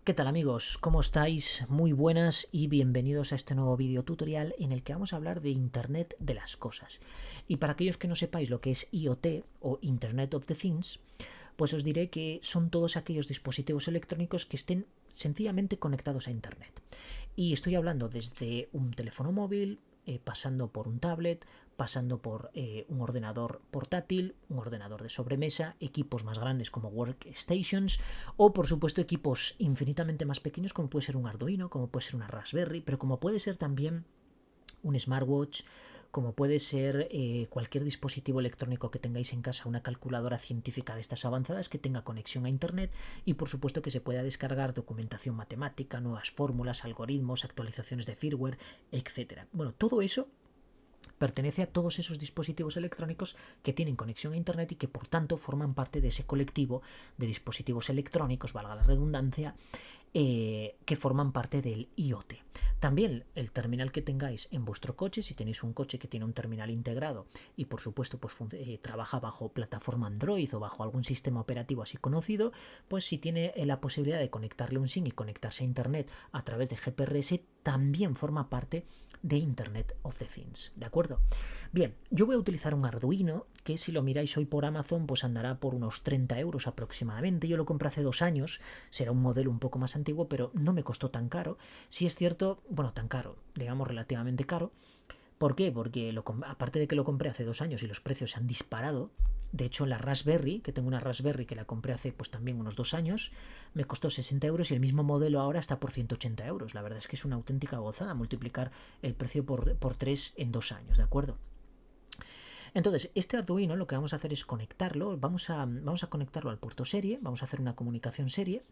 ¿Qué tal amigos? ¿Cómo estáis? Muy buenas y bienvenidos a este nuevo vídeo tutorial en el que vamos a hablar de Internet de las cosas. Y para aquellos que no sepáis lo que es IoT o Internet of the Things, pues os diré que son todos aquellos dispositivos electrónicos que estén sencillamente conectados a Internet. Y estoy hablando desde un teléfono móvil, pasando por un tablet, pasando por un ordenador portátil, un ordenador de sobremesa, equipos más grandes como workstations o por supuesto equipos infinitamente más pequeños como puede ser un Arduino, como puede ser una Raspberry, pero como puede ser también un smartwatch, como puede ser cualquier dispositivo electrónico que tengáis en casa, una calculadora científica de estas avanzadas que tenga conexión a internet y por supuesto que se pueda descargar documentación matemática, nuevas fórmulas, algoritmos, actualizaciones de firmware, etcétera. Bueno, todo eso pertenece a todos esos dispositivos electrónicos que tienen conexión a internet y que por tanto forman parte de ese colectivo de dispositivos electrónicos, valga la redundancia, que forman parte del IoT. También el terminal que tengáis en vuestro coche, si tenéis un coche que tiene un terminal integrado y por supuesto pues trabaja bajo plataforma Android o bajo algún sistema operativo así conocido, pues si tiene la posibilidad de conectarle un SIM y conectarse a internet a través de GPRS, también forma parte de Internet of the Things, ¿de acuerdo? Bien, yo voy a utilizar un Arduino que si lo miráis hoy por Amazon pues andará por unos 30 euros aproximadamente. Yo lo compré hace 2 años, será un modelo un poco más antiguo, pero no me costó tan caro. Si es cierto, bueno, tan caro, digamos relativamente caro. ¿Por qué? Porque aparte de que lo compré hace 2 años y los precios se han disparado, de hecho la Raspberry, que tengo una Raspberry que la compré hace pues también unos 2 años, me costó 60 euros y el mismo modelo ahora está por 180 euros. La verdad es que es una auténtica gozada multiplicar el precio por 3 en 2 años, ¿de acuerdo? Entonces, este Arduino lo que vamos a hacer es conectarlo, vamos a conectarlo al puerto serie, vamos a hacer una comunicación serie.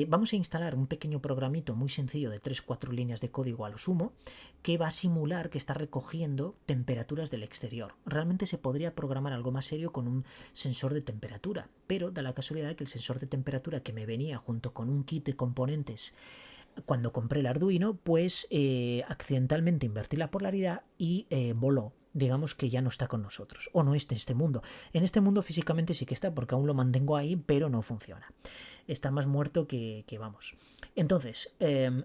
Vamos a instalar un pequeño programito muy sencillo de 3-4 líneas de código a lo sumo que va a simular que está recogiendo temperaturas del exterior. Realmente se podría programar algo más serio con un sensor de temperatura, pero da la casualidad que el sensor de temperatura que me venía junto con un kit de componentes cuando compré el Arduino, pues accidentalmente invertí la polaridad y voló. Digamos que ya no está con nosotros, o no está en este mundo. En este mundo físicamente sí que está, porque aún lo mantengo ahí, pero no funciona. Está más muerto que vamos. Entonces,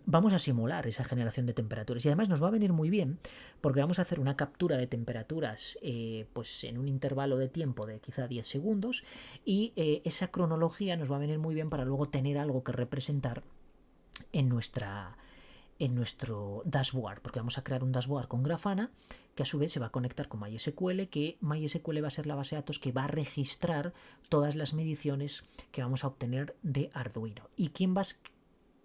vamos a simular esa generación de temperaturas y además nos va a venir muy bien porque vamos a hacer una captura de temperaturas pues en un intervalo de tiempo de quizá 10 segundos y esa cronología nos va a venir muy bien para luego tener algo que representar en nuestro dashboard, porque vamos a crear un dashboard con Grafana que a su vez se va a conectar con MySQL, que MySQL va a ser la base de datos que va a registrar todas las mediciones que vamos a obtener de Arduino. ¿Y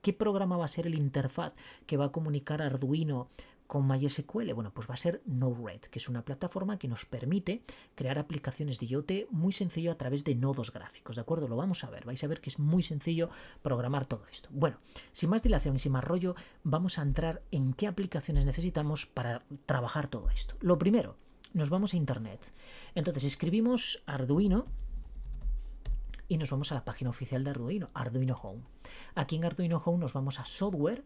qué programa va a ser el interfaz que va a comunicar Arduino con MySQL? Bueno, pues va a ser Node-RED, que es una plataforma que nos permite crear aplicaciones de IoT muy sencillo a través de nodos gráficos, ¿de acuerdo? Lo vamos a ver, vais a ver que es muy sencillo programar todo esto. Bueno, sin más dilación y sin más rollo, vamos a entrar en qué aplicaciones necesitamos para trabajar todo esto. Lo primero, nos vamos a internet. Entonces escribimos Arduino y nos vamos a la página oficial de Arduino, Arduino Home. Aquí en Arduino Home nos vamos a software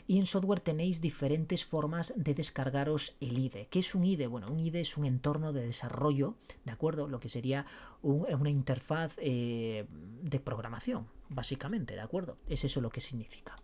y en software tenéis diferentes formas de descargaros el IDE. ¿Qué es un IDE? Bueno, un IDE es un entorno de desarrollo, ¿de acuerdo? Lo que sería una interfaz de programación, básicamente, ¿de acuerdo? Es eso lo que significa.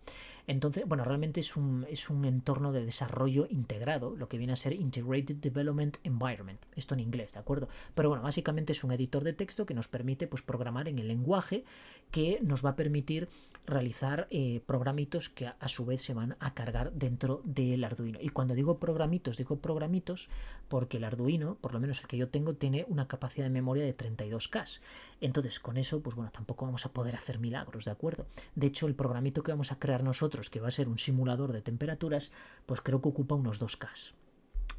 Entonces, bueno, realmente es un entorno de desarrollo integrado, lo que viene a ser Integrated Development Environment, esto en inglés, ¿de acuerdo? Pero bueno, básicamente es un editor de texto que nos permite pues programar en el lenguaje que nos va a permitir realizar programitos que a su vez se van a cargar dentro del Arduino. Y cuando digo programitos porque el Arduino, por lo menos el que yo tengo, tiene una capacidad de memoria de 32K. Entonces con eso, pues bueno, tampoco vamos a poder hacer milagros, ¿de acuerdo? De hecho, el programito que vamos a crear nosotros, que va a ser un simulador de temperaturas, pues creo que ocupa unos 2K.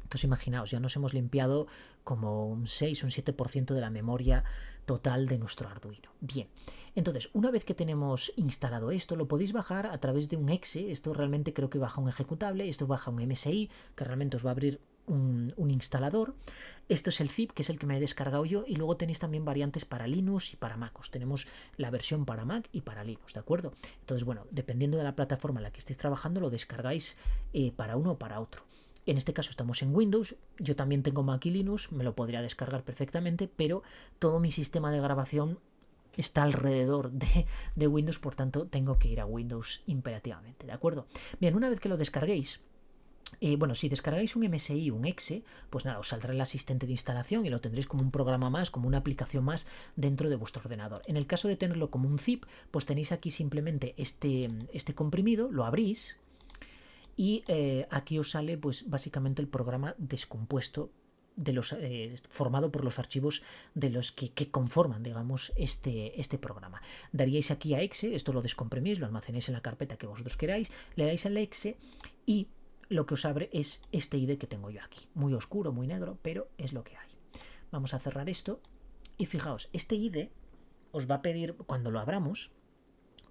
Entonces imaginaos, ya nos hemos limpiado como un 6, un 7% de la memoria total de nuestro Arduino. Bien, entonces una vez que tenemos instalado esto, lo podéis bajar a través de un exe. Esto realmente creo que baja un ejecutable, esto baja un MSI, que realmente os va a abrir un instalador. Esto es el zip, que es el que me he descargado yo, y luego tenéis también variantes para Linux y para MacOS. Tenemos la versión para Mac y para Linux, ¿de acuerdo? Entonces, bueno, dependiendo de la plataforma en la que estéis trabajando, lo descargáis para uno o para otro. En este caso estamos en Windows, yo también tengo Mac y Linux, me lo podría descargar perfectamente, pero todo mi sistema de grabación está alrededor de Windows, por tanto tengo que ir a Windows imperativamente, ¿de acuerdo? Bien, una vez que lo descarguéis, bueno, si descargáis un MSI, un exe, pues nada, os saldrá el asistente de instalación y lo tendréis como un programa más, como una aplicación más dentro de vuestro ordenador. En el caso de tenerlo como un zip, pues tenéis aquí simplemente este comprimido, lo abrís y aquí os sale pues básicamente el programa descompuesto de los, formado por los archivos de los que conforman, digamos, este programa. Daríais aquí a exe, esto lo descomprimís, lo almacenéis en la carpeta que vosotros queráis, le dais al exe y lo que os abre es este IDE que tengo yo aquí. Muy oscuro, muy negro, pero es lo que hay. Vamos a cerrar esto y fijaos, este IDE os va a pedir, cuando lo abramos,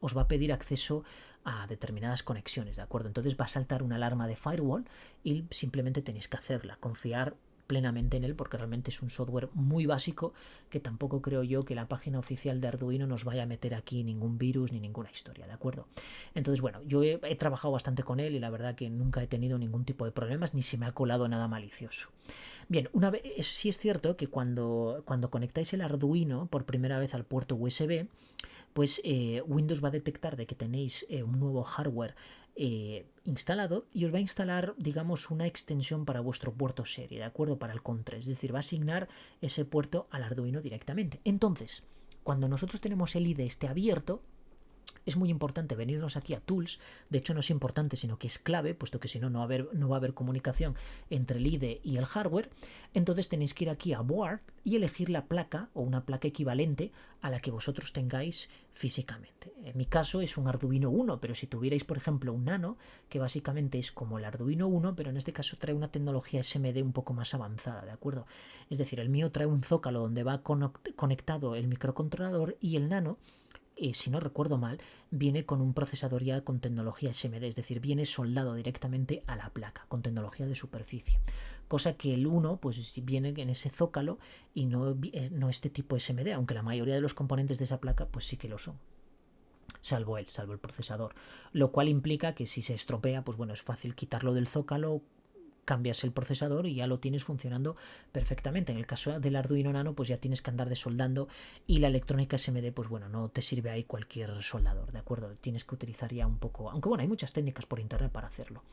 os va a pedir acceso a determinadas conexiones, ¿de acuerdo? Entonces va a saltar una alarma de firewall y simplemente tenéis que hacerla, confiar plenamente en él porque realmente es un software muy básico que tampoco creo yo que la página oficial de Arduino nos vaya a meter aquí ningún virus ni ninguna historia, ¿de acuerdo? Entonces, bueno, yo he trabajado bastante con él y la verdad que nunca he tenido ningún tipo de problemas ni se me ha colado nada malicioso. Bien, una vez, sí es cierto que cuando conectáis el Arduino por primera vez al puerto USB, pues Windows va a detectar de que tenéis un nuevo hardware instalado y os va a instalar, digamos, una extensión para vuestro puerto serie, ¿de acuerdo? Para el CON3, es decir, va a asignar ese puerto al Arduino directamente. Entonces, cuando nosotros tenemos el IDE abierto, es muy importante venirnos aquí a Tools. De hecho, no es importante, sino que es clave, puesto que si no, no va a haber comunicación entre el IDE y el hardware. Entonces tenéis que ir aquí a Board y elegir la placa o una placa equivalente a la que vosotros tengáis físicamente. En mi caso es un Arduino Uno, pero si tuvierais, por ejemplo, un Nano, que básicamente es como el Arduino Uno, pero en este caso trae una tecnología SMD un poco más avanzada, ¿de acuerdo? Es decir, el mío trae un zócalo donde va conectado el microcontrolador y el Nano, si no recuerdo mal, viene con un procesador ya con tecnología SMD, es decir, viene soldado directamente a la placa, con tecnología de superficie. Cosa que el 1 pues viene en ese zócalo y no este tipo SMD, aunque la mayoría de los componentes de esa placa pues sí que lo son. Salvo el procesador. Lo cual implica que si se estropea, pues bueno, es fácil quitarlo del zócalo, cambias el procesador y ya lo tienes funcionando perfectamente. En el caso del Arduino Nano, pues ya tienes que andar desoldando y la electrónica SMD, pues bueno, no te sirve ahí cualquier soldador, ¿de acuerdo? Tienes que utilizar ya un poco, aunque bueno, hay muchas técnicas por internet para hacerlo.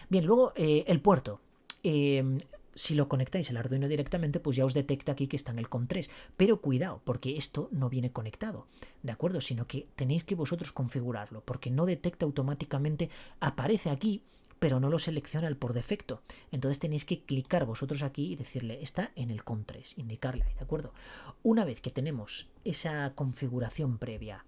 Bien, luego el puerto. Si lo conectáis el Arduino directamente, pues ya os detecta aquí que está en el COM3. Pero cuidado, porque esto no viene conectado, ¿de acuerdo? Sino que tenéis que vosotros configurarlo, porque no detecta automáticamente, aparece aquí, pero no lo selecciona el por defecto. Entonces tenéis que clicar vosotros aquí y decirle, está en el COM3, indicarle ahí, ¿de acuerdo? Una vez que tenemos esa configuración previa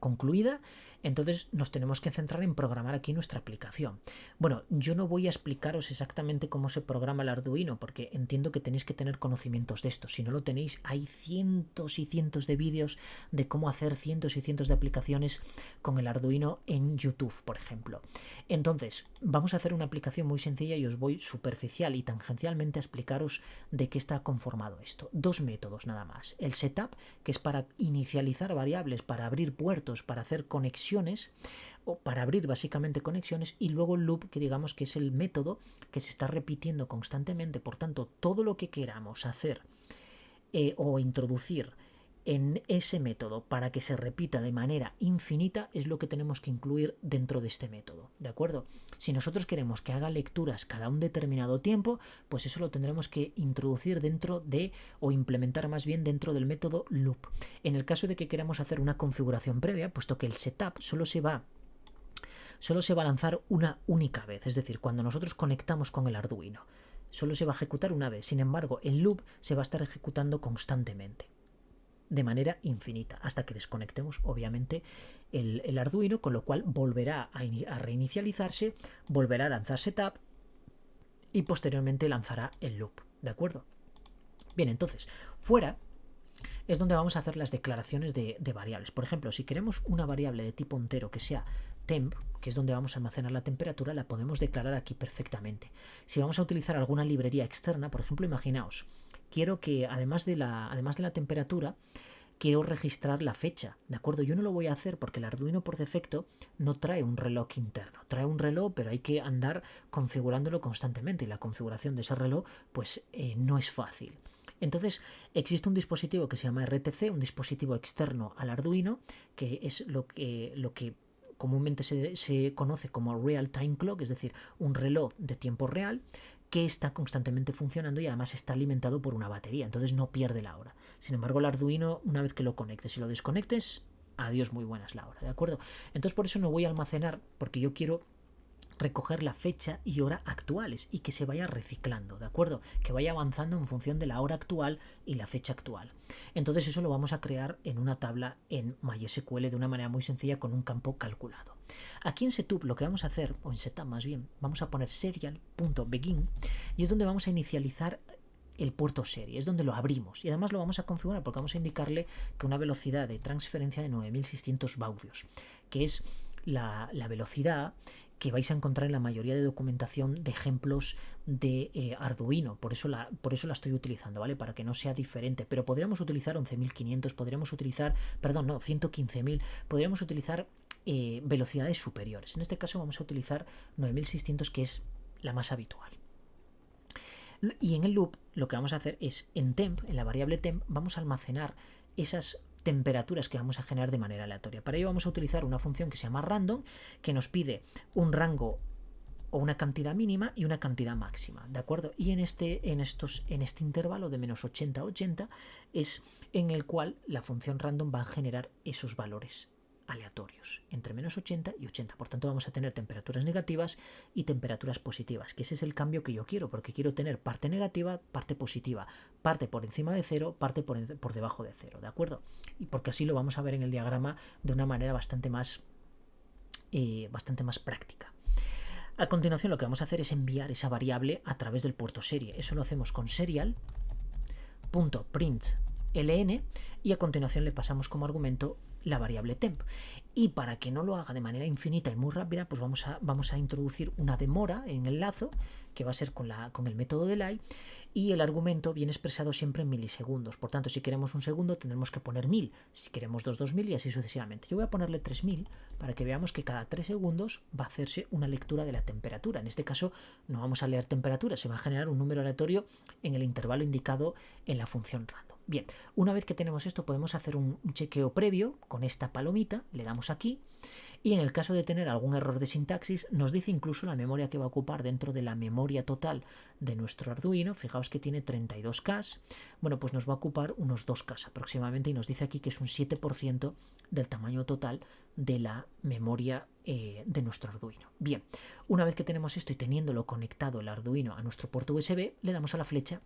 concluida, entonces nos tenemos que centrar en programar aquí nuestra aplicación. Bueno, yo no voy a explicaros exactamente cómo se programa el Arduino, porque entiendo que tenéis que tener conocimientos de esto. Si no lo tenéis, hay cientos y cientos de vídeos de cómo hacer cientos y cientos de aplicaciones con el Arduino en YouTube, por ejemplo. Entonces, vamos a hacer una aplicación muy sencilla y os voy superficial y tangencialmente a explicaros de qué está conformado esto. Dos métodos nada más. El setup, que es para inicializar variables, para abrir puertos, para hacer conexiones o para abrir básicamente conexiones, y luego el loop, que digamos que es el método que se está repitiendo constantemente. Por tanto, todo lo que queramos hacer o introducir en ese método para que se repita de manera infinita es lo que tenemos que incluir dentro de este método, ¿de acuerdo? Si nosotros queremos que haga lecturas cada un determinado tiempo, pues eso lo tendremos que introducir dentro de, o implementar más bien dentro del método loop. En el caso de que queramos hacer una configuración previa, puesto que el setup solo se va a lanzar una única vez, es decir, cuando nosotros conectamos con el Arduino, solo se va a ejecutar una vez. Sin embargo, el loop se va a estar ejecutando constantemente, de manera infinita, hasta que desconectemos obviamente el Arduino, con lo cual volverá a reinicializarse, volverá a lanzar setup y posteriormente lanzará el loop, ¿de acuerdo? Bien, entonces, fuera es donde vamos a hacer las declaraciones de variables. Por ejemplo, si queremos una variable de tipo entero que sea temp, que es donde vamos a almacenar la temperatura, la podemos declarar aquí perfectamente. Si vamos a utilizar alguna librería externa, por ejemplo, imaginaos, quiero que además de la temperatura, quiero registrar la fecha, ¿de acuerdo? Yo no lo voy a hacer porque el Arduino por defecto no trae un reloj interno. Trae un reloj, pero hay que andar configurándolo constantemente y la configuración de ese reloj pues no es fácil. Entonces existe un dispositivo que se llama RTC, un dispositivo externo al Arduino, que es lo que comúnmente se conoce como Real Time Clock, es decir, un reloj de tiempo real que está constantemente funcionando y además está alimentado por una batería, entonces no pierde la hora. Sin embargo, el Arduino, una vez que lo conectes y lo desconectes, adiós, muy buenas la hora, ¿de acuerdo? Entonces por eso no voy a almacenar, porque yo quiero recoger la fecha y hora actuales y que se vaya reciclando, ¿de acuerdo? Que vaya avanzando en función de la hora actual y la fecha actual. Entonces eso lo vamos a crear en una tabla en MySQL de una manera muy sencilla con un campo calculado. Aquí en Setup lo que vamos a hacer, o en Setup más bien, vamos a poner serial.begin y es donde vamos a inicializar el puerto serie, es donde lo abrimos y además lo vamos a configurar porque vamos a indicarle que una velocidad de transferencia de 9600 baudios, que es la velocidad que vais a encontrar en la mayoría de documentación de ejemplos de Arduino, por eso la estoy utilizando, ¿vale? Para que no sea diferente, pero podríamos utilizar 11.500, podríamos utilizar, perdón, no, 115.000, podríamos utilizar velocidades superiores. En este caso vamos a utilizar 9600, que es la más habitual. Y en el loop lo que vamos a hacer es en temp, en la variable temp, vamos a almacenar esas temperaturas que vamos a generar de manera aleatoria. Para ello vamos a utilizar una función que se llama random, que nos pide un rango o una cantidad mínima y una cantidad máxima, ¿de acuerdo? Y en este intervalo de menos 80 a 80 es en el cual la función random va a generar esos valores aleatorios entre menos 80 y 80. Por tanto vamos a tener temperaturas negativas y temperaturas positivas, que ese es el cambio que yo quiero, porque quiero tener parte negativa, parte positiva, parte por encima de cero, parte por debajo de cero, ¿de acuerdo? Y porque así lo vamos a ver en el diagrama de una manera bastante más práctica. A continuación lo que vamos a hacer es enviar esa variable a través del puerto serie. Eso lo hacemos con serial.println y a continuación le pasamos como argumento la variable temp. Y para que no lo haga de manera infinita y muy rápida, pues vamos a introducir una demora en el lazo, que va a ser con el método delay, y el argumento viene expresado siempre en milisegundos. Por tanto, si queremos un segundo tendremos que poner 1000, si queremos 2000 y así sucesivamente. Yo voy a ponerle 3000 para que veamos que cada 3 segundos va a hacerse una lectura de la temperatura. En este caso no vamos a leer temperatura, se va a generar un número aleatorio en el intervalo indicado en la función random. Bien, una vez que tenemos esto podemos hacer un chequeo previo con esta palomita, le damos aquí y en el caso de tener algún error de sintaxis nos dice incluso la memoria que va a ocupar dentro de la memoria total de nuestro Arduino. Fijaos que tiene 32K, bueno, pues nos va a ocupar unos 2K aproximadamente y nos dice aquí que es un 7% del tamaño total de la memoria de nuestro Arduino. Bien, una vez que tenemos esto y teniéndolo conectado el Arduino a nuestro puerto USB, le damos a la flecha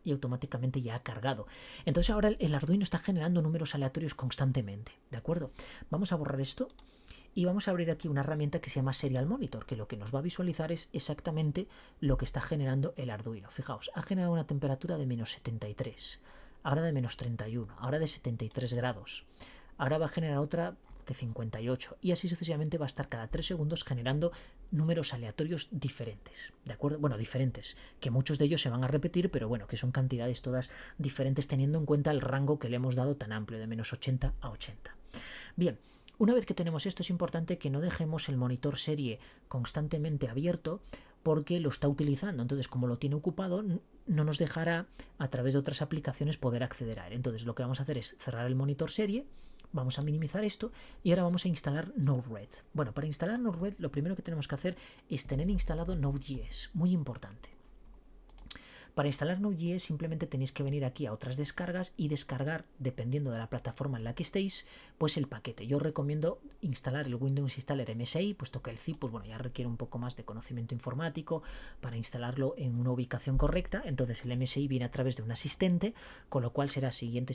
y automáticamente ya ha cargado. Entonces ahora el Arduino está generando números aleatorios constantemente, ¿de acuerdo? Vamos a borrar esto y vamos a abrir aquí una herramienta que se llama Serial Monitor, que lo que nos va a visualizar es exactamente lo que está generando el Arduino. Fijaos, ha generado una temperatura de menos 73, ahora de menos 31, ahora de 73 grados, ahora va a generar otra de 58 y así sucesivamente va a estar cada 3 segundos generando números aleatorios diferentes, ¿de acuerdo? Bueno, diferentes, que muchos de ellos se van a repetir, pero bueno, que son cantidades todas diferentes teniendo en cuenta el rango que le hemos dado tan amplio de menos 80 a 80. Bien, una vez que tenemos esto es importante que no dejemos el monitor serie constantemente abierto porque lo está utilizando, entonces como lo tiene ocupado no nos dejará a través de otras aplicaciones poder acceder a él. Entonces lo que vamos a hacer es cerrar el monitor serie, vamos a minimizar esto y ahora vamos a instalar Node-RED. Bueno, para instalar Node-RED lo primero que tenemos que hacer es tener instalado Node.js, muy importante. Para instalar Node.js simplemente tenéis que venir aquí a otras descargas y descargar, dependiendo de la plataforma en la que estéis, pues el paquete. Yo os recomiendo instalar el Windows Installer MSI, puesto que el zip, pues bueno, ya requiere un poco más de conocimiento informático para instalarlo en una ubicación correcta. Entonces el MSI viene a través de un asistente, con lo cual será siguiente,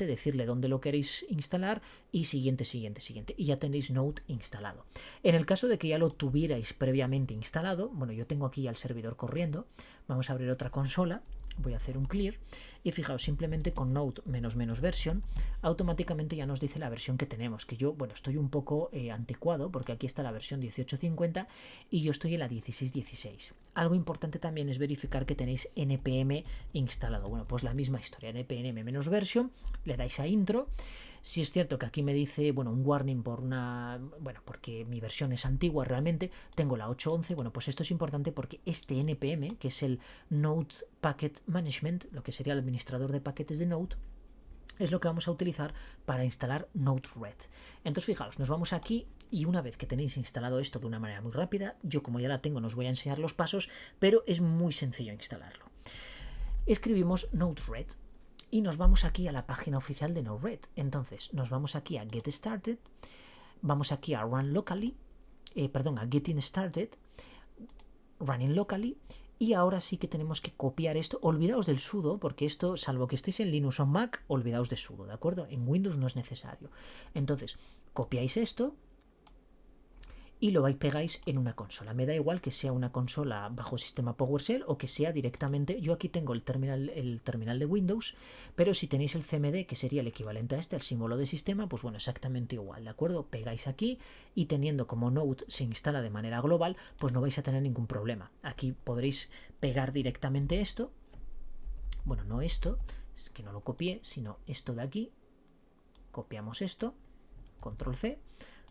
decirle dónde lo queréis instalar y siguiente. Y ya tenéis Node instalado. En el caso de que ya lo tuvierais previamente instalado, bueno, yo tengo aquí ya el servidor corriendo. Vamos a abrir otra consola, voy a hacer un clear y fijaos, simplemente con node -- version automáticamente ya nos dice la versión que tenemos, que yo, bueno, estoy un poco anticuado porque aquí está la versión 18.50 y yo estoy en la 16.16. Algo importante también es verificar que tenéis npm instalado. Bueno, pues la misma historia, npm - version, le dais a intro. Si es cierto que aquí me dice, bueno, un warning por porque mi versión es antigua realmente, tengo la 8.11, bueno, pues esto es importante porque este npm, que es el Node Packet Management, lo que sería el administrador de paquetes de Node, es lo que vamos a utilizar para instalar Node-RED. Entonces, fijaos, nos vamos aquí y una vez que tenéis instalado esto de una manera muy rápida, yo como ya la tengo, no os voy a enseñar los pasos, pero es muy sencillo instalarlo. Escribimos Node-RED y nos vamos aquí a la página oficial de Node-RED. Entonces, nos vamos aquí a Get Started, vamos aquí a Run Locally, a Getting Started, Running Locally. Y ahora sí que tenemos que copiar esto. Olvidaos del sudo, porque esto, salvo que estéis en Linux o Mac, olvidaos de sudo, ¿de acuerdo? En Windows no es necesario. Entonces, copiáis esto y lo pegáis en una consola. Me da igual que sea una consola bajo sistema PowerShell o que sea directamente... Yo aquí tengo el terminal de Windows, pero si tenéis el CMD, que sería el equivalente a este, al símbolo de sistema, pues bueno, exactamente igual, ¿de acuerdo? Pegáis aquí y teniendo como Node se instala de manera global, pues no vais a tener ningún problema. Aquí podréis pegar directamente esto. Bueno, no esto, es que no lo copié, sino esto de aquí. Copiamos esto, Control C.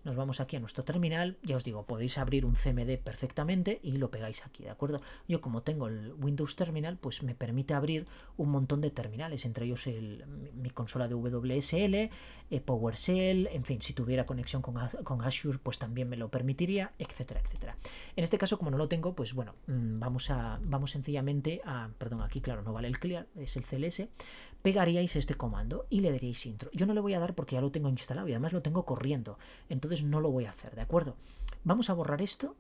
Nos vamos aquí a nuestro terminal, ya os digo, podéis abrir un CMD perfectamente y lo pegáis aquí, ¿de acuerdo? Yo como tengo el Windows Terminal, pues me permite abrir un montón de terminales, entre ellos mi consola de WSL, PowerShell, en fin, si tuviera conexión con Azure, pues también me lo permitiría, etcétera, etcétera. En este caso, como no lo tengo, pues bueno, vamos sencillamente a, perdón, aquí claro, no vale el clear, es el CLS, pegaríais este comando y le daríais intro. Yo no le voy a dar porque ya lo tengo instalado y además lo tengo corriendo, entonces no lo voy a hacer, ¿de acuerdo? Vamos a borrar esto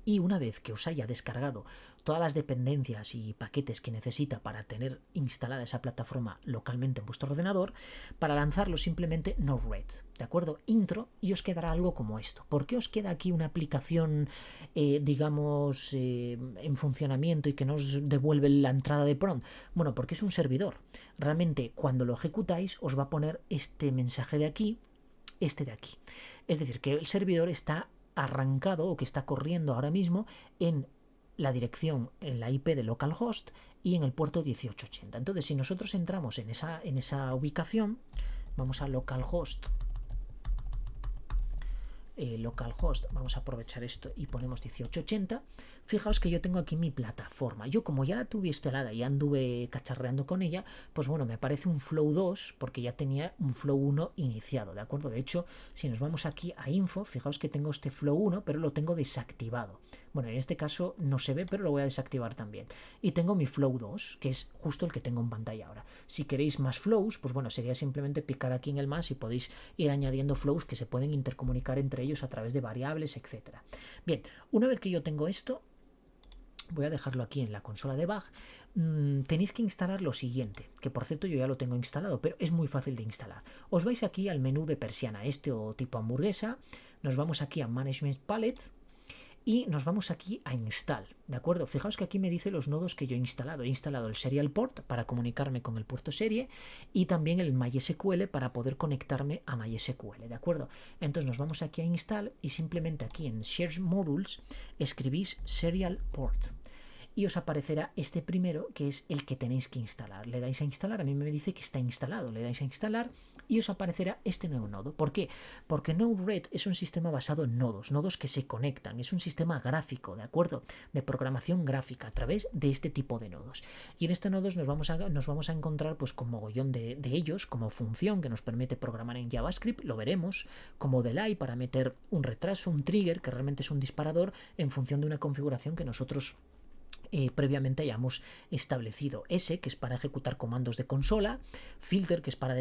y una vez que os haya descargado todas las dependencias y paquetes que necesita para tener instalada esa plataforma localmente en vuestro ordenador, para lanzarlo simplemente Node-RED, ¿de acuerdo? Intro, y os quedará algo como esto. ¿Por qué os queda aquí una aplicación, digamos, en funcionamiento y que no os devuelve la entrada de prompt? Bueno, porque es un servidor. Realmente cuando lo ejecutáis os va a poner este mensaje de aquí, este de aquí. Es decir, que el servidor está arrancado o que está corriendo ahora mismo en la dirección, en la IP de localhost y en el puerto 1880. Entonces, si nosotros entramos en esa ubicación, vamos a localhost, vamos a aprovechar esto y ponemos 1880. Fijaos que yo tengo aquí mi plataforma. Yo como ya la tuve instalada y anduve cacharreando con ella, pues bueno, me aparece un Flow 2 porque ya tenía un Flow 1 iniciado, ¿de acuerdo? De hecho, si nos vamos aquí a Info, fijaos que tengo este Flow 1, pero lo tengo desactivado. Bueno, en este caso no se ve, pero lo voy a desactivar también. Y tengo mi Flow 2, que es justo el que tengo en pantalla ahora. Si queréis más flows, pues bueno, sería simplemente picar aquí en el más y podéis ir añadiendo flows que se pueden intercomunicar entre ellos a través de variables, etcétera. Bien, una vez que yo tengo esto, voy a dejarlo aquí en la consola debug. Tenéis que instalar lo siguiente, que por cierto yo ya lo tengo instalado, pero es muy fácil de instalar. Os vais aquí al menú de persiana, este o tipo hamburguesa, nos vamos aquí a Management Palette y nos vamos aquí a Install, ¿de acuerdo? Fijaos que aquí me dice los nodos que yo he instalado. He instalado el Serial Port para comunicarme con el puerto serie y también el MySQL para poder conectarme a MySQL, ¿de acuerdo? Entonces nos vamos aquí a Install y simplemente aquí en Share Modules escribís Serial Port. Y os aparecerá este primero, que es el que tenéis que instalar. Le dais a instalar, a mí me dice que está instalado. Le dais a instalar y os aparecerá este nuevo nodo. ¿Por qué? Porque Node-RED es un sistema basado en nodos que se conectan. Es un sistema gráfico, ¿de acuerdo? De programación gráfica a través de este tipo de nodos. Y en este nodos nos vamos a encontrar pues con mogollón de ellos, como función que nos permite programar en JavaScript, lo veremos, como delay para meter un retraso, un trigger, que realmente es un disparador en función de una configuración que nosotros previamente hayamos establecido. S, que es para ejecutar comandos de consola, filter, que es para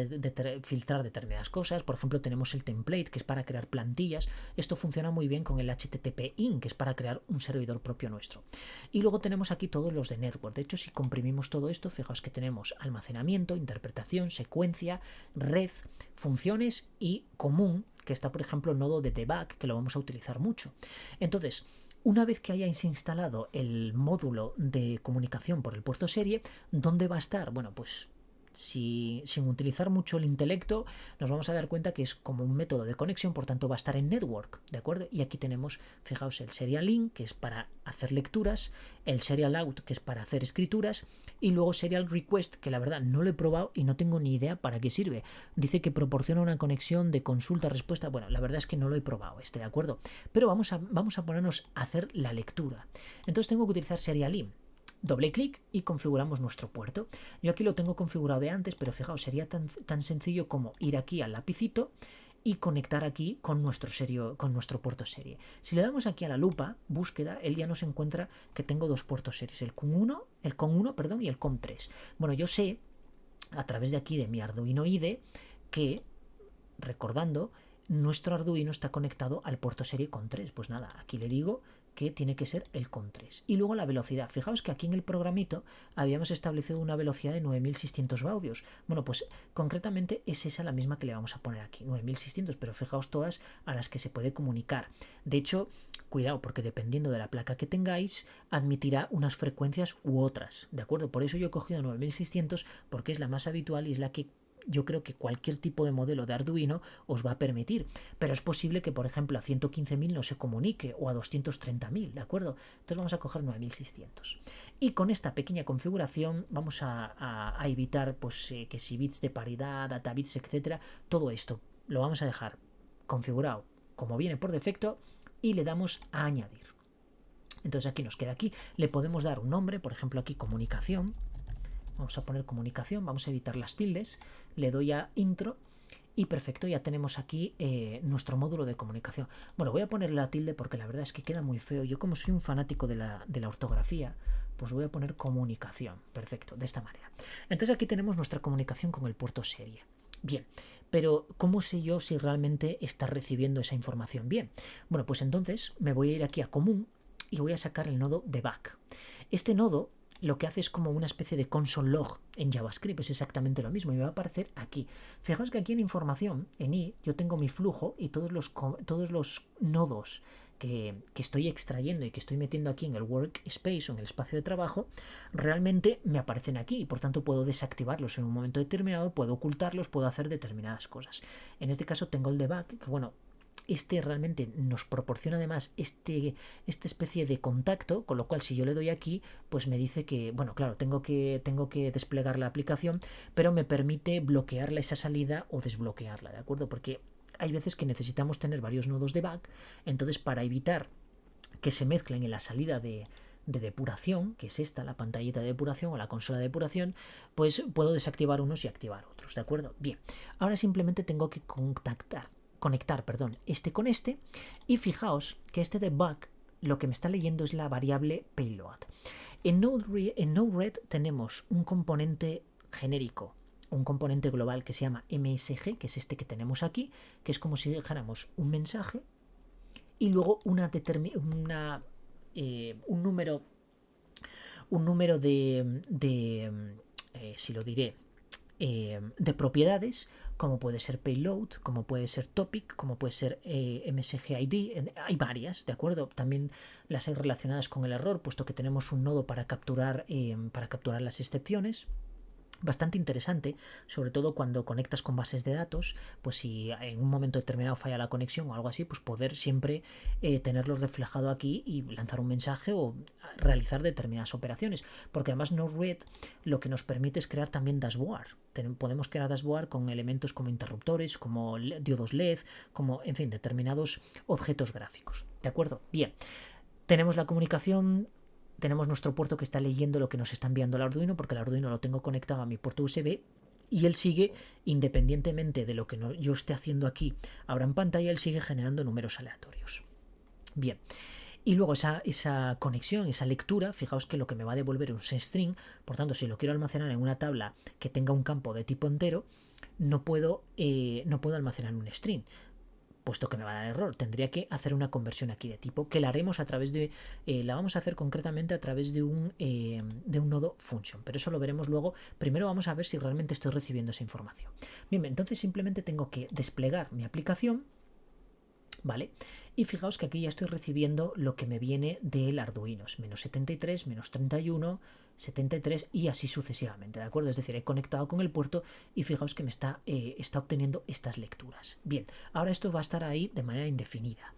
filtrar determinadas cosas. Por ejemplo, tenemos el template, que es para crear plantillas. Esto funciona muy bien con el HTTP-in, que es para crear un servidor propio nuestro. Y luego tenemos aquí todos los de network. De hecho, si comprimimos todo esto, fijaos que tenemos almacenamiento, interpretación, secuencia, red, funciones y común, que está, por ejemplo, el nodo de debug, que lo vamos a utilizar mucho. Entonces, Una vez que hayáis instalado el módulo de comunicación por el puerto serie, ¿dónde va a estar? Bueno, pues sin utilizar mucho el intelecto, nos vamos a dar cuenta que es como un método de conexión, por tanto va a estar en network, ¿de acuerdo? Y aquí tenemos, fijaos, el serial in, que es para hacer lecturas, el serial out, que es para hacer escrituras, y luego serial request, que la verdad no lo he probado y no tengo ni idea para qué sirve. Dice que proporciona una conexión de consulta-respuesta. Bueno, la verdad es que no lo he probado, ¿de acuerdo? Pero vamos a ponernos a hacer la lectura. Entonces tengo que utilizar serial in. Doble clic y configuramos nuestro puerto. Yo aquí lo tengo configurado de antes, pero fijaos, sería tan sencillo como ir aquí al lapicito y conectar aquí con nuestro puerto serie. Si le damos aquí a la lupa, búsqueda, él ya nos encuentra que tengo dos puertos series, el COM1 y el COM3. Bueno, yo sé, a través de aquí de mi Arduino IDE, que, recordando, nuestro Arduino está conectado al puerto serie COM3. Pues nada, aquí le digo que tiene que ser el COM3. Y luego la velocidad. Fijaos que aquí en el programito habíamos establecido una velocidad de 9600 baudios. Bueno, pues concretamente es esa la misma que le vamos a poner aquí, 9600, pero fijaos todas a las que se puede comunicar. De hecho, cuidado, porque dependiendo de la placa que tengáis, admitirá unas frecuencias u otras, ¿de acuerdo? Por eso yo he cogido 9600 porque es la más habitual y es la que yo creo que cualquier tipo de modelo de Arduino os va a permitir, pero es posible que, por ejemplo, a 115.000 no se comunique o a 230.000, ¿de acuerdo? Entonces vamos a coger 9600. Y con esta pequeña configuración vamos a evitar pues, que si bits de paridad, data bits, etcétera, todo esto lo vamos a dejar configurado como viene por defecto y le damos a añadir. Entonces aquí nos queda aquí, le podemos dar un nombre, por ejemplo aquí comunicación. Vamos a poner comunicación, vamos a evitar las tildes, le doy a intro y perfecto, ya tenemos aquí nuestro módulo de comunicación. Bueno, voy a ponerle la tilde porque la verdad es que queda muy feo. Yo como soy un fanático de la ortografía, pues voy a poner comunicación, perfecto, de esta manera. Entonces aquí tenemos nuestra comunicación con el puerto serie. Bien, pero ¿cómo sé yo si realmente está recibiendo esa información bien? Bueno, pues entonces me voy a ir aquí a común y voy a sacar el nodo debug. Este nodo lo que hace es como una especie de console log en JavaScript, es exactamente lo mismo y me va a aparecer aquí. Fijaos que aquí en información, en i, yo tengo mi flujo y todos los nodos que estoy extrayendo y que estoy metiendo aquí en el workspace o en el espacio de trabajo, realmente me aparecen aquí y por tanto puedo desactivarlos en un momento determinado, puedo ocultarlos, puedo hacer determinadas cosas. En este caso tengo el debug, que bueno, este realmente nos proporciona además esta especie de contacto, con lo cual si yo le doy aquí, pues me dice que, bueno, claro, tengo que desplegar la aplicación, pero me permite bloquearla esa salida o desbloquearla, ¿de acuerdo? Porque hay veces que necesitamos tener varios nodos de back, entonces para evitar que se mezclen en la salida de depuración, que es esta, la pantallita de depuración o la consola de depuración, pues puedo desactivar unos y activar otros, ¿de acuerdo? Bien, ahora simplemente tengo que conectar este con este y fijaos que este debug lo que me está leyendo es la variable payload. En Node-RED tenemos un componente genérico, un componente global que se llama MSG, que es este que tenemos aquí, que es como si dejáramos un mensaje y luego un número si lo diré, de propiedades, como puede ser payload, como puede ser topic, como puede ser MSG ID, hay varias, ¿de acuerdo? También las hay relacionadas con el error, puesto que tenemos un nodo para capturar las excepciones. Bastante interesante, sobre todo cuando conectas con bases de datos, pues si en un momento determinado falla la conexión o algo así, pues poder siempre tenerlo reflejado aquí y lanzar un mensaje o realizar determinadas operaciones, porque además Node-RED lo que nos permite es crear también dashboard. Podemos crear dashboard con elementos como interruptores, como diodos LED, como, en fin, determinados objetos gráficos, ¿de acuerdo? Bien, tenemos la comunicación. Tenemos nuestro puerto que está leyendo lo que nos está enviando el Arduino, porque el Arduino lo tengo conectado a mi puerto USB y él sigue, independientemente de lo que yo esté haciendo aquí ahora en pantalla, él sigue generando números aleatorios. Bien, y luego esa conexión, esa lectura, fijaos que lo que me va a devolver es un string, por tanto si lo quiero almacenar en una tabla que tenga un campo de tipo entero, no puedo almacenar un string, puesto que me va a dar error. Tendría que hacer una conversión aquí de tipo, que la haremos a través de, la vamos a hacer concretamente a través de un nodo function, pero eso lo veremos luego. Primero vamos a ver si realmente estoy recibiendo esa información. Bien, entonces simplemente tengo que desplegar mi aplicación, ¿vale? Y fijaos que aquí ya estoy recibiendo lo que me viene del Arduino, menos 73, menos 31, 73 y así sucesivamente, ¿de acuerdo? Es decir, he conectado con el puerto y fijaos que me está obteniendo estas lecturas. Bien, ahora esto va a estar ahí de manera indefinida.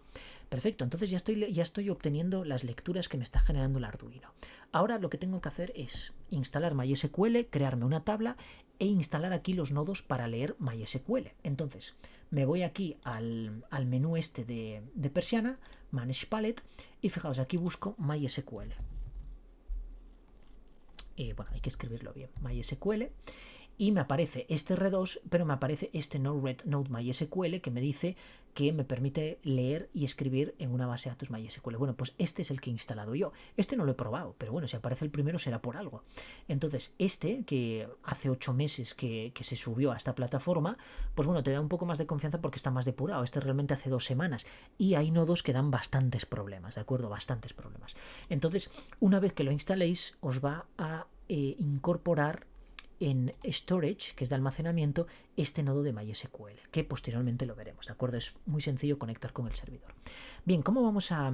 Perfecto, entonces ya estoy obteniendo las lecturas que me está generando el Arduino. Ahora lo que tengo que hacer es instalar MySQL, crearme una tabla e instalar aquí los nodos para leer MySQL. Entonces me voy aquí al menú este de persiana, Manage Palette, y fijaos, aquí busco MySQL. Bueno, hay que escribirlo bien, MySQL. Y me aparece este R2, pero me aparece este node MySQL que me dice que me permite leer y escribir en una base de datos MySQL. Bueno, pues este es el que he instalado yo. Este no lo he probado, pero bueno, si aparece el primero será por algo. Entonces, este, que hace 8 meses que se subió a esta plataforma, pues bueno, te da un poco más de confianza porque está más depurado. Este realmente hace 2 semanas. Y hay nodos que dan bastantes problemas, ¿de acuerdo? Bastantes problemas. Entonces, una vez que lo instaléis, os va a incorporar en storage, que es de almacenamiento, este nodo de MySQL, que posteriormente lo veremos, ¿de acuerdo? Es muy sencillo conectar con el servidor. Bien, ¿cómo vamos a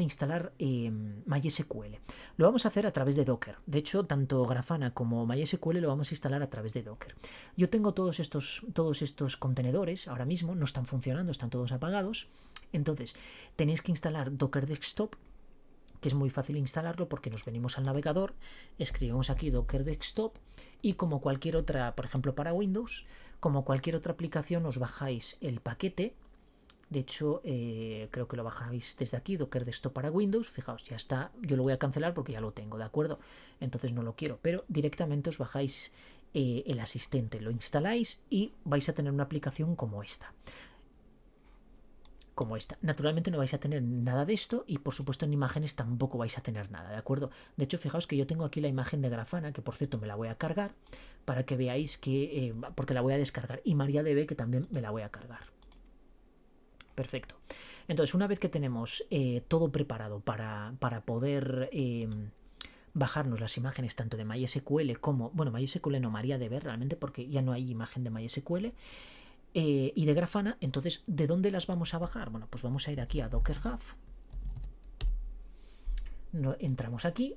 instalar MySQL? Lo vamos a hacer a través de Docker. De hecho, tanto Grafana como MySQL lo vamos a instalar a través de Docker. Yo tengo todos estos contenedores, ahora mismo no están funcionando, están todos apagados. Entonces, tenéis que instalar Docker Desktop, que es muy fácil instalarlo porque nos venimos al navegador, escribimos aquí Docker Desktop y como cualquier otra, por ejemplo para Windows, como cualquier otra aplicación os bajáis el paquete. De hecho, creo que lo bajáis desde aquí, Docker Desktop para Windows. Fijaos, ya está, yo lo voy a cancelar porque ya lo tengo, ¿de acuerdo? Entonces no lo quiero, pero directamente os bajáis el asistente, lo instaláis y vais a tener una aplicación como esta. Naturalmente no vais a tener nada de esto y por supuesto en imágenes tampoco vais a tener nada, ¿de acuerdo? De hecho, fijaos que yo tengo aquí la imagen de Grafana, que por cierto me la voy a cargar para que veáis que, porque la voy a descargar, y MariaDB, que también me la voy a cargar. Perfecto. Entonces, una vez que tenemos todo preparado para poder bajarnos las imágenes tanto de MySQL como, bueno, MySQL no, MariaDB realmente, porque ya no hay imagen de MySQL, y de Grafana, entonces, ¿de dónde las vamos a bajar? Bueno, pues vamos a ir aquí a Docker Hub. Entramos aquí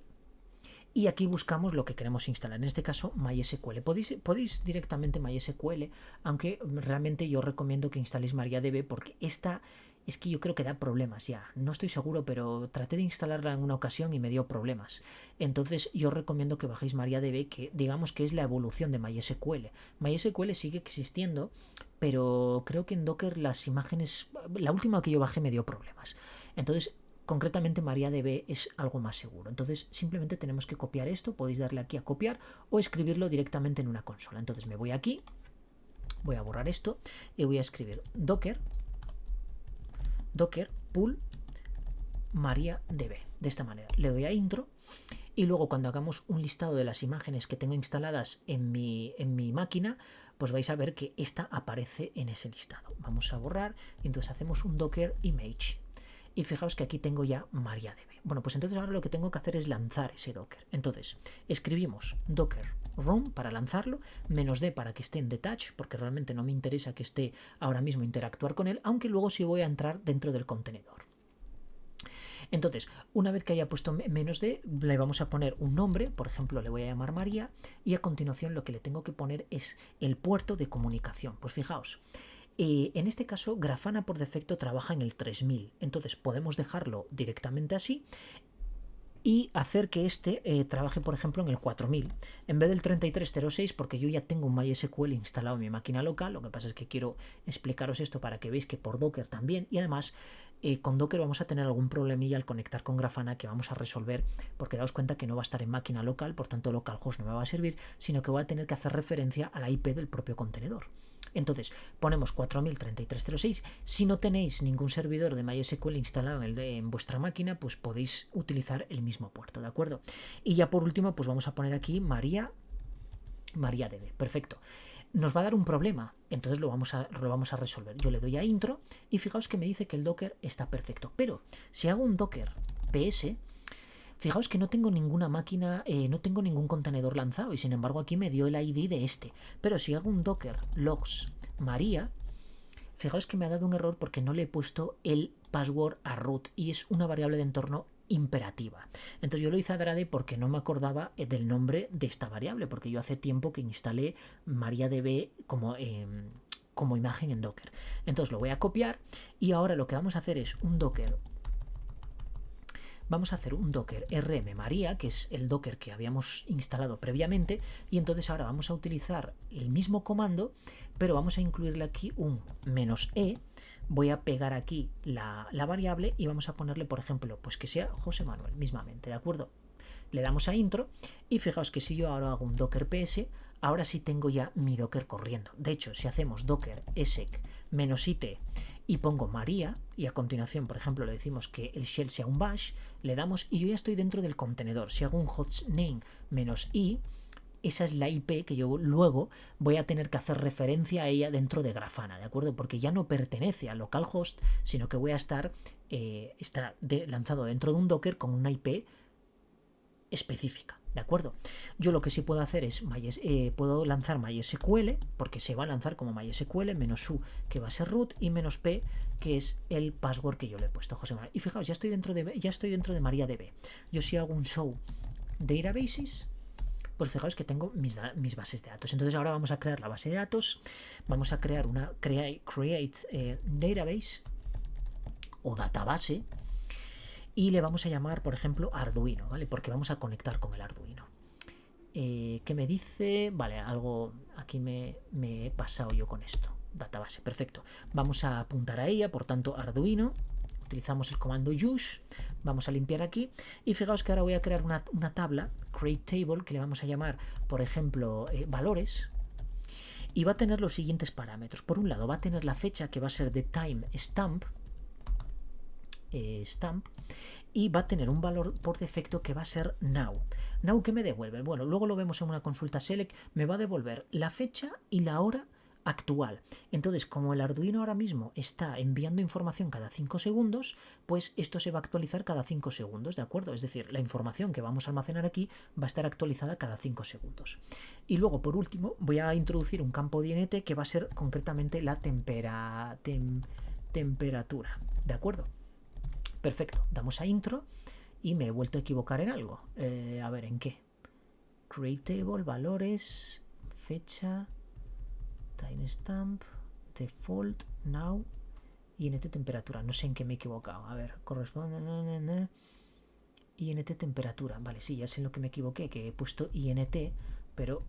y aquí buscamos lo que queremos instalar. En este caso, MySQL. Podéis directamente MySQL, aunque realmente yo recomiendo que instaléis MariaDB porque esta es que yo creo que da problemas ya. No estoy seguro, pero traté de instalarla en una ocasión y me dio problemas. Entonces yo recomiendo que bajéis MariaDB, que digamos que es la evolución de MySQL. MySQL sigue existiendo, pero creo que en Docker las imágenes, la última que yo bajé me dio problemas. Entonces, concretamente MariaDB es algo más seguro. Entonces simplemente tenemos que copiar esto. Podéis darle aquí a copiar o escribirlo directamente en una consola. Entonces me voy aquí, voy a borrar esto y voy a escribir Docker pool MariaDB. De esta manera le doy a intro y luego cuando hagamos un listado de las imágenes que tengo instaladas en mi máquina, pues vais a ver que esta aparece en ese listado. Vamos a borrar y entonces hacemos un docker image. Y fijaos que aquí tengo ya MariaDB. Bueno, pues entonces ahora lo que tengo que hacer es lanzar ese Docker. Entonces, escribimos Docker run para lanzarlo, -d para que esté en detach, porque realmente no me interesa que esté ahora mismo interactuar con él, aunque luego sí voy a entrar dentro del contenedor. Entonces, una vez que haya puesto -d, le vamos a poner un nombre, por ejemplo, le voy a llamar María, y a continuación lo que le tengo que poner es el puerto de comunicación. Pues fijaos, en este caso Grafana por defecto trabaja en el 3000, entonces podemos dejarlo directamente así y hacer que este trabaje por ejemplo en el 4000 en vez del 3306, porque yo ya tengo un MySQL instalado en mi máquina local. Lo que pasa es que quiero explicaros esto para que veáis que por Docker también, y además con Docker vamos a tener algún problemilla al conectar con Grafana que vamos a resolver, porque daos cuenta que no va a estar en máquina local, por tanto localhost no me va a servir, sino que voy a tener que hacer referencia a la IP del propio contenedor. Entonces ponemos 4000-3306. Si no tenéis ningún servidor de MySQL instalado en vuestra máquina, pues podéis utilizar el mismo puerto, ¿de acuerdo? Y ya por último, pues vamos a poner aquí MariaDB. Perfecto. Nos va a dar un problema, entonces lo vamos a resolver. Yo le doy a intro y fijaos que me dice que el Docker está perfecto. Pero si hago un Docker ps, fijaos que no tengo ninguna máquina, no tengo ningún contenedor lanzado, y sin embargo aquí me dio el ID de este. Pero si hago un Docker logs Maria, Fijaos que me ha dado un error porque no le he puesto el password a root y es una variable de entorno imperativa. Entonces yo lo hice adrede porque no me acordaba del nombre de esta variable, porque yo hace tiempo que instalé MariaDB como imagen en Docker. Entonces lo voy a copiar y ahora lo que vamos a hacer es un Docker. Vamos a hacer un Docker rm Maria, que es el Docker que habíamos instalado previamente, y entonces ahora vamos a utilizar el mismo comando, pero vamos a incluirle aquí un -e. Voy a pegar aquí la variable y vamos a ponerle, por ejemplo, pues que sea José Manuel, mismamente, ¿de acuerdo? Le damos a intro y fijaos que si yo ahora hago un docker ps, ahora sí tengo ya mi Docker corriendo. De hecho, si hacemos docker exec -it y pongo Maria y a continuación, por ejemplo, le decimos que el shell sea un bash, le damos y yo ya estoy dentro del contenedor. Si hago un hostname -i, esa es la IP que yo luego voy a tener que hacer referencia a ella dentro de Grafana, ¿de acuerdo? Porque ya no pertenece a localhost, sino que voy a estar lanzado dentro de un Docker con una IP específica, ¿de acuerdo? Yo lo que sí puedo hacer es puedo lanzar MySQL, porque se va a lanzar como MySQL, -u, que va a ser root, y -p, que es el password que yo le he puesto, José Manuel. Y fijaos, ya estoy dentro de MariaDB. Yo si hago un show databases, pues fijaos que tengo mis bases de datos. Entonces ahora vamos a crear la base de datos, vamos a crear una create database o database, y le vamos a llamar, por ejemplo, Arduino, ¿vale? Porque vamos a conectar con el Arduino. ¿Qué me dice? Vale, algo aquí me he pasado yo con esto. Database, perfecto. Vamos a apuntar a ella, por tanto, Arduino. Utilizamos el comando use. Vamos a limpiar aquí. Y fijaos que ahora voy a crear una tabla, create table, que le vamos a llamar, por ejemplo, valores. Y va a tener los siguientes parámetros. Por un lado, va a tener la fecha, que va a ser de time stamp, y va a tener un valor por defecto que va a ser now. Now, ¿qué me devuelve? Bueno, luego lo vemos en una consulta select, me va a devolver la fecha y la hora actual. Entonces, como el Arduino ahora mismo está enviando información cada 5 segundos, pues esto se va a actualizar cada 5 segundos, ¿de acuerdo? Es decir, la información que vamos a almacenar aquí va a estar actualizada cada 5 segundos. Y luego, por último, voy a introducir un campo de INT que va a ser concretamente la temperatura, ¿de acuerdo? Perfecto, damos a intro y me he vuelto a equivocar en algo. A ver, ¿en qué? Create table, valores, fecha, timestamp, default, now, INT temperatura. No sé en qué me he equivocado. A ver, corresponde... INT temperatura. Vale, sí, ya sé en lo que me equivoqué, que he puesto INT, pero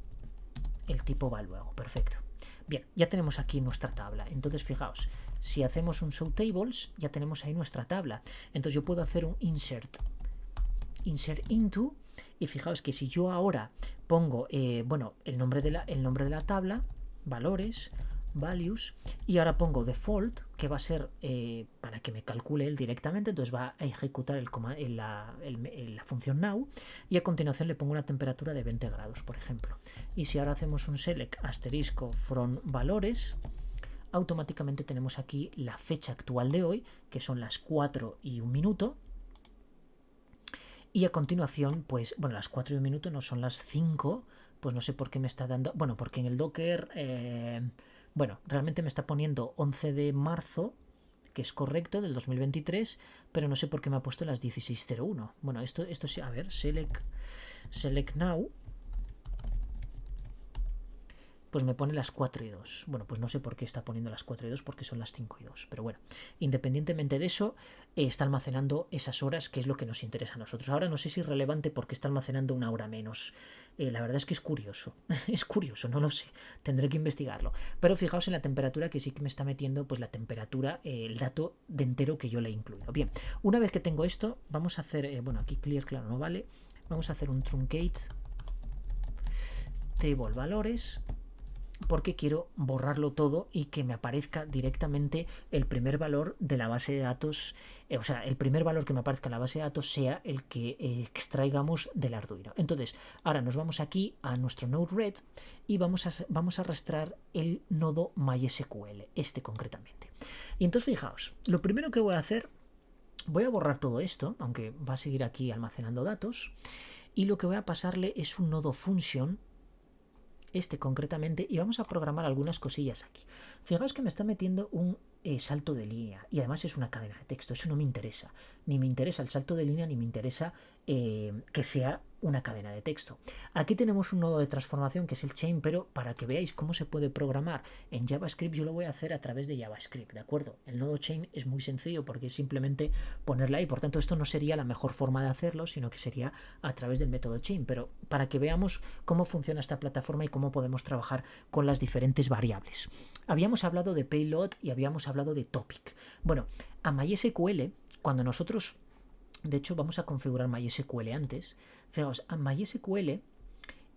el tipo va luego. Perfecto. Bien, ya tenemos aquí nuestra tabla. Entonces, fijaos, si hacemos un show tables, ya tenemos ahí nuestra tabla. Entonces yo puedo hacer un insert into, y fijaos que si yo ahora pongo el nombre de la tabla, valores, values, y ahora pongo default, que va a ser para que me calcule él directamente, entonces va a ejecutar la función now, y a continuación le pongo una temperatura de 20 grados, por ejemplo. Y si ahora hacemos un select asterisco from valores, automáticamente tenemos aquí la fecha actual de hoy, que son las 4:01. Y a continuación, pues, bueno, las 4:01 no son las 5, pues no sé por qué me está dando... Bueno, porque en el Docker, realmente me está poniendo 11 de marzo, que es correcto, del 2023, pero no sé por qué me ha puesto las 16:01. Bueno, esto sí, a ver, select now, pues me pone las 4:02. Bueno, pues no sé por qué está poniendo las 4:02, porque son las 5:02. Pero bueno, independientemente de eso, está almacenando esas horas, que es lo que nos interesa a nosotros. Ahora no sé si es relevante porque está almacenando una hora menos. La verdad es que es curioso. Es curioso, no lo sé. Tendré que investigarlo. Pero fijaos en la temperatura, que sí que me está metiendo pues la temperatura, el dato de entero que yo le he incluido. Bien, una vez que tengo esto, vamos a hacer... bueno, aquí clear, claro, no vale. Vamos a hacer un truncate table valores, porque quiero borrarlo todo y que me aparezca directamente el primer valor de la base de datos, o sea, el primer valor que me aparezca en la base de datos sea el que extraigamos del Arduino. Entonces, ahora nos vamos aquí a nuestro Node-RED y vamos a arrastrar el nodo MySQL, concretamente. Y entonces, fijaos, lo primero que voy a hacer, voy a borrar todo esto, aunque va a seguir aquí almacenando datos, y lo que voy a pasarle es un nodo function este concretamente, y vamos a programar algunas cosillas aquí. Fijaos que me está metiendo un salto de línea y además es una cadena de texto. Eso no me interesa. Ni me interesa el salto de línea ni me interesa que sea una cadena de texto. Aquí tenemos un nodo de transformación que es el chain, pero para que veáis cómo se puede programar en JavaScript, yo lo voy a hacer a través de JavaScript, ¿de acuerdo? El nodo chain es muy sencillo porque es simplemente ponerla ahí. Por tanto, esto no sería la mejor forma de hacerlo, sino que sería a través del método chain, pero para que veamos cómo funciona esta plataforma y cómo podemos trabajar con las diferentes variables. Habíamos hablado de payload y habíamos hablado de topic. Bueno, a MySQL, cuando nosotros, de hecho vamos a configurar MySQL antes, fijaos, a MySQL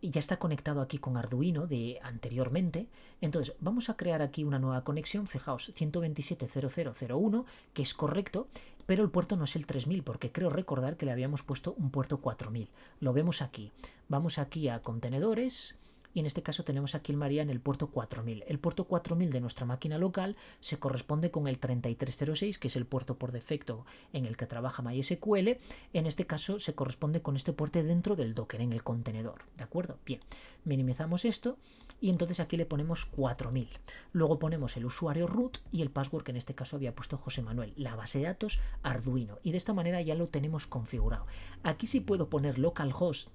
ya está conectado aquí con Arduino de anteriormente, entonces vamos a crear aquí una nueva conexión, fijaos, 127.0.0.0.1, que es correcto, pero el puerto no es el 3000 porque creo recordar que le habíamos puesto un puerto 4000. Lo vemos aquí. Vamos aquí a contenedores y en este caso tenemos aquí el María en el puerto 4000. El puerto 4000 de nuestra máquina local se corresponde con el 3306, que es el puerto por defecto en el que trabaja MySQL. En este caso se corresponde con este puerto dentro del Docker, en el contenedor. ¿De acuerdo? Bien, minimizamos esto y entonces aquí le ponemos 4000. Luego ponemos el usuario root y el password que en este caso había puesto José Manuel. La base de datos Arduino. Y de esta manera ya lo tenemos configurado. Aquí sí puedo poner localhost,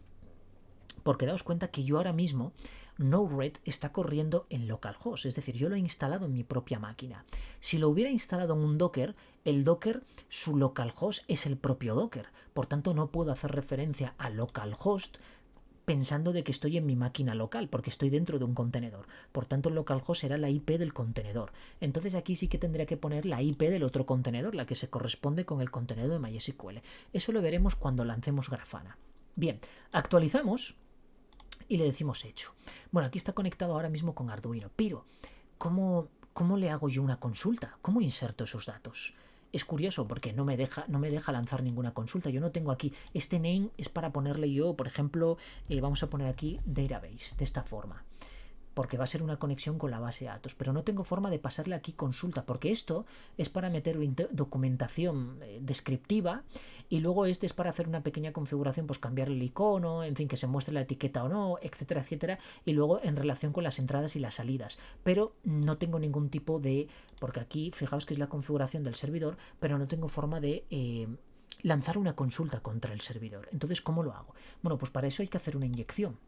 porque daos cuenta que yo ahora mismo Node-RED está corriendo en localhost, es decir, yo lo he instalado en mi propia máquina. Si lo hubiera instalado en un Docker, el Docker, su localhost es el propio Docker, por tanto no puedo hacer referencia a localhost pensando de que estoy en mi máquina local, porque estoy dentro de un contenedor. Por tanto, el localhost será la IP del contenedor. Entonces aquí sí que tendría que poner la IP del otro contenedor, la que se corresponde con el contenedor de MySQL. Eso lo veremos cuando lancemos Grafana. Bien, actualizamos y le decimos hecho. Bueno, aquí está conectado ahora mismo con Arduino, pero ¿cómo le hago yo una consulta? ¿Cómo inserto esos datos? Es curioso porque no me deja lanzar ninguna consulta. Yo no tengo aquí, este name es para ponerle yo, por ejemplo, vamos a poner aquí database, de esta forma, porque va a ser una conexión con la base de datos, pero no tengo forma de pasarle aquí consulta, porque esto es para meter documentación descriptiva y luego este es para hacer una pequeña configuración, pues cambiar el icono, en fin, que se muestre la etiqueta o no, etcétera, etcétera, y luego en relación con las entradas y las salidas, pero no tengo ningún tipo de, porque aquí fijaos que es la configuración del servidor, pero no tengo forma de lanzar una consulta contra el servidor. Entonces, ¿cómo lo hago? Bueno, pues para eso hay que hacer una inyección.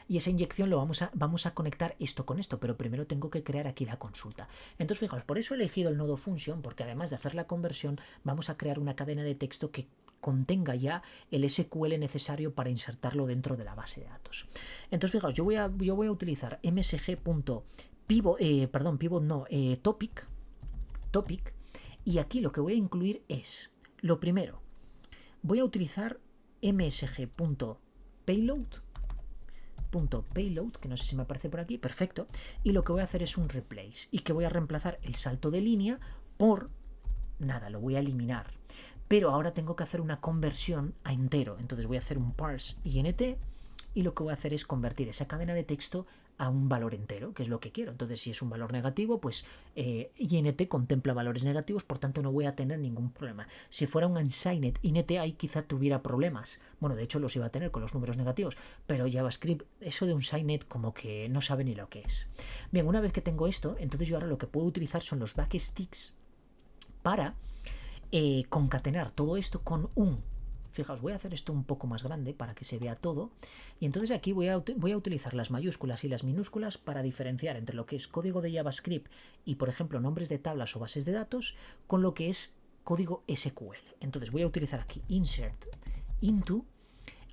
Y esa inyección lo vamos a conectar esto con esto, pero primero tengo que crear aquí la consulta. Entonces, fijaos, por eso he elegido el nodo function, porque además de hacer la conversión, vamos a crear una cadena de texto que contenga ya el SQL necesario para insertarlo dentro de la base de datos. Entonces, fijaos, yo voy a utilizar topic, y aquí lo que voy a incluir es, lo primero, voy a utilizar msg.payload, que no sé si me aparece por aquí, perfecto, y lo que voy a hacer es un replace y que voy a reemplazar el salto de línea por nada, lo voy a eliminar, pero ahora tengo que hacer una conversión a entero, entonces voy a hacer un parse int y lo que voy a hacer es convertir esa cadena de texto a un valor entero, que es lo que quiero. Entonces, si es un valor negativo, pues int contempla valores negativos, por tanto no voy a tener ningún problema. Si fuera un unsigned int, ahí quizá tuviera problemas. Bueno, de hecho los iba a tener con los números negativos, pero JavaScript, eso de unsigned como que no sabe ni lo que es. Bien, una vez que tengo esto, entonces yo ahora lo que puedo utilizar son los backsticks para concatenar todo esto con un... Fijaos, voy a hacer esto un poco más grande para que se vea todo. Y entonces aquí voy a utilizar las mayúsculas y las minúsculas para diferenciar entre lo que es código de JavaScript y, por ejemplo, nombres de tablas o bases de datos con lo que es código SQL. Entonces voy a utilizar aquí insert into.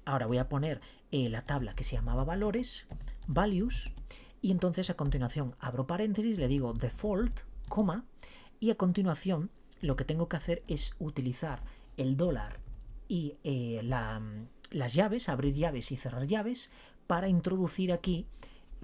Ahora voy a poner la tabla que se llamaba valores, values, y entonces a continuación abro paréntesis, le digo default, coma, y a continuación lo que tengo que hacer es utilizar el dólar y las llaves, abrir llaves y cerrar llaves, para introducir aquí,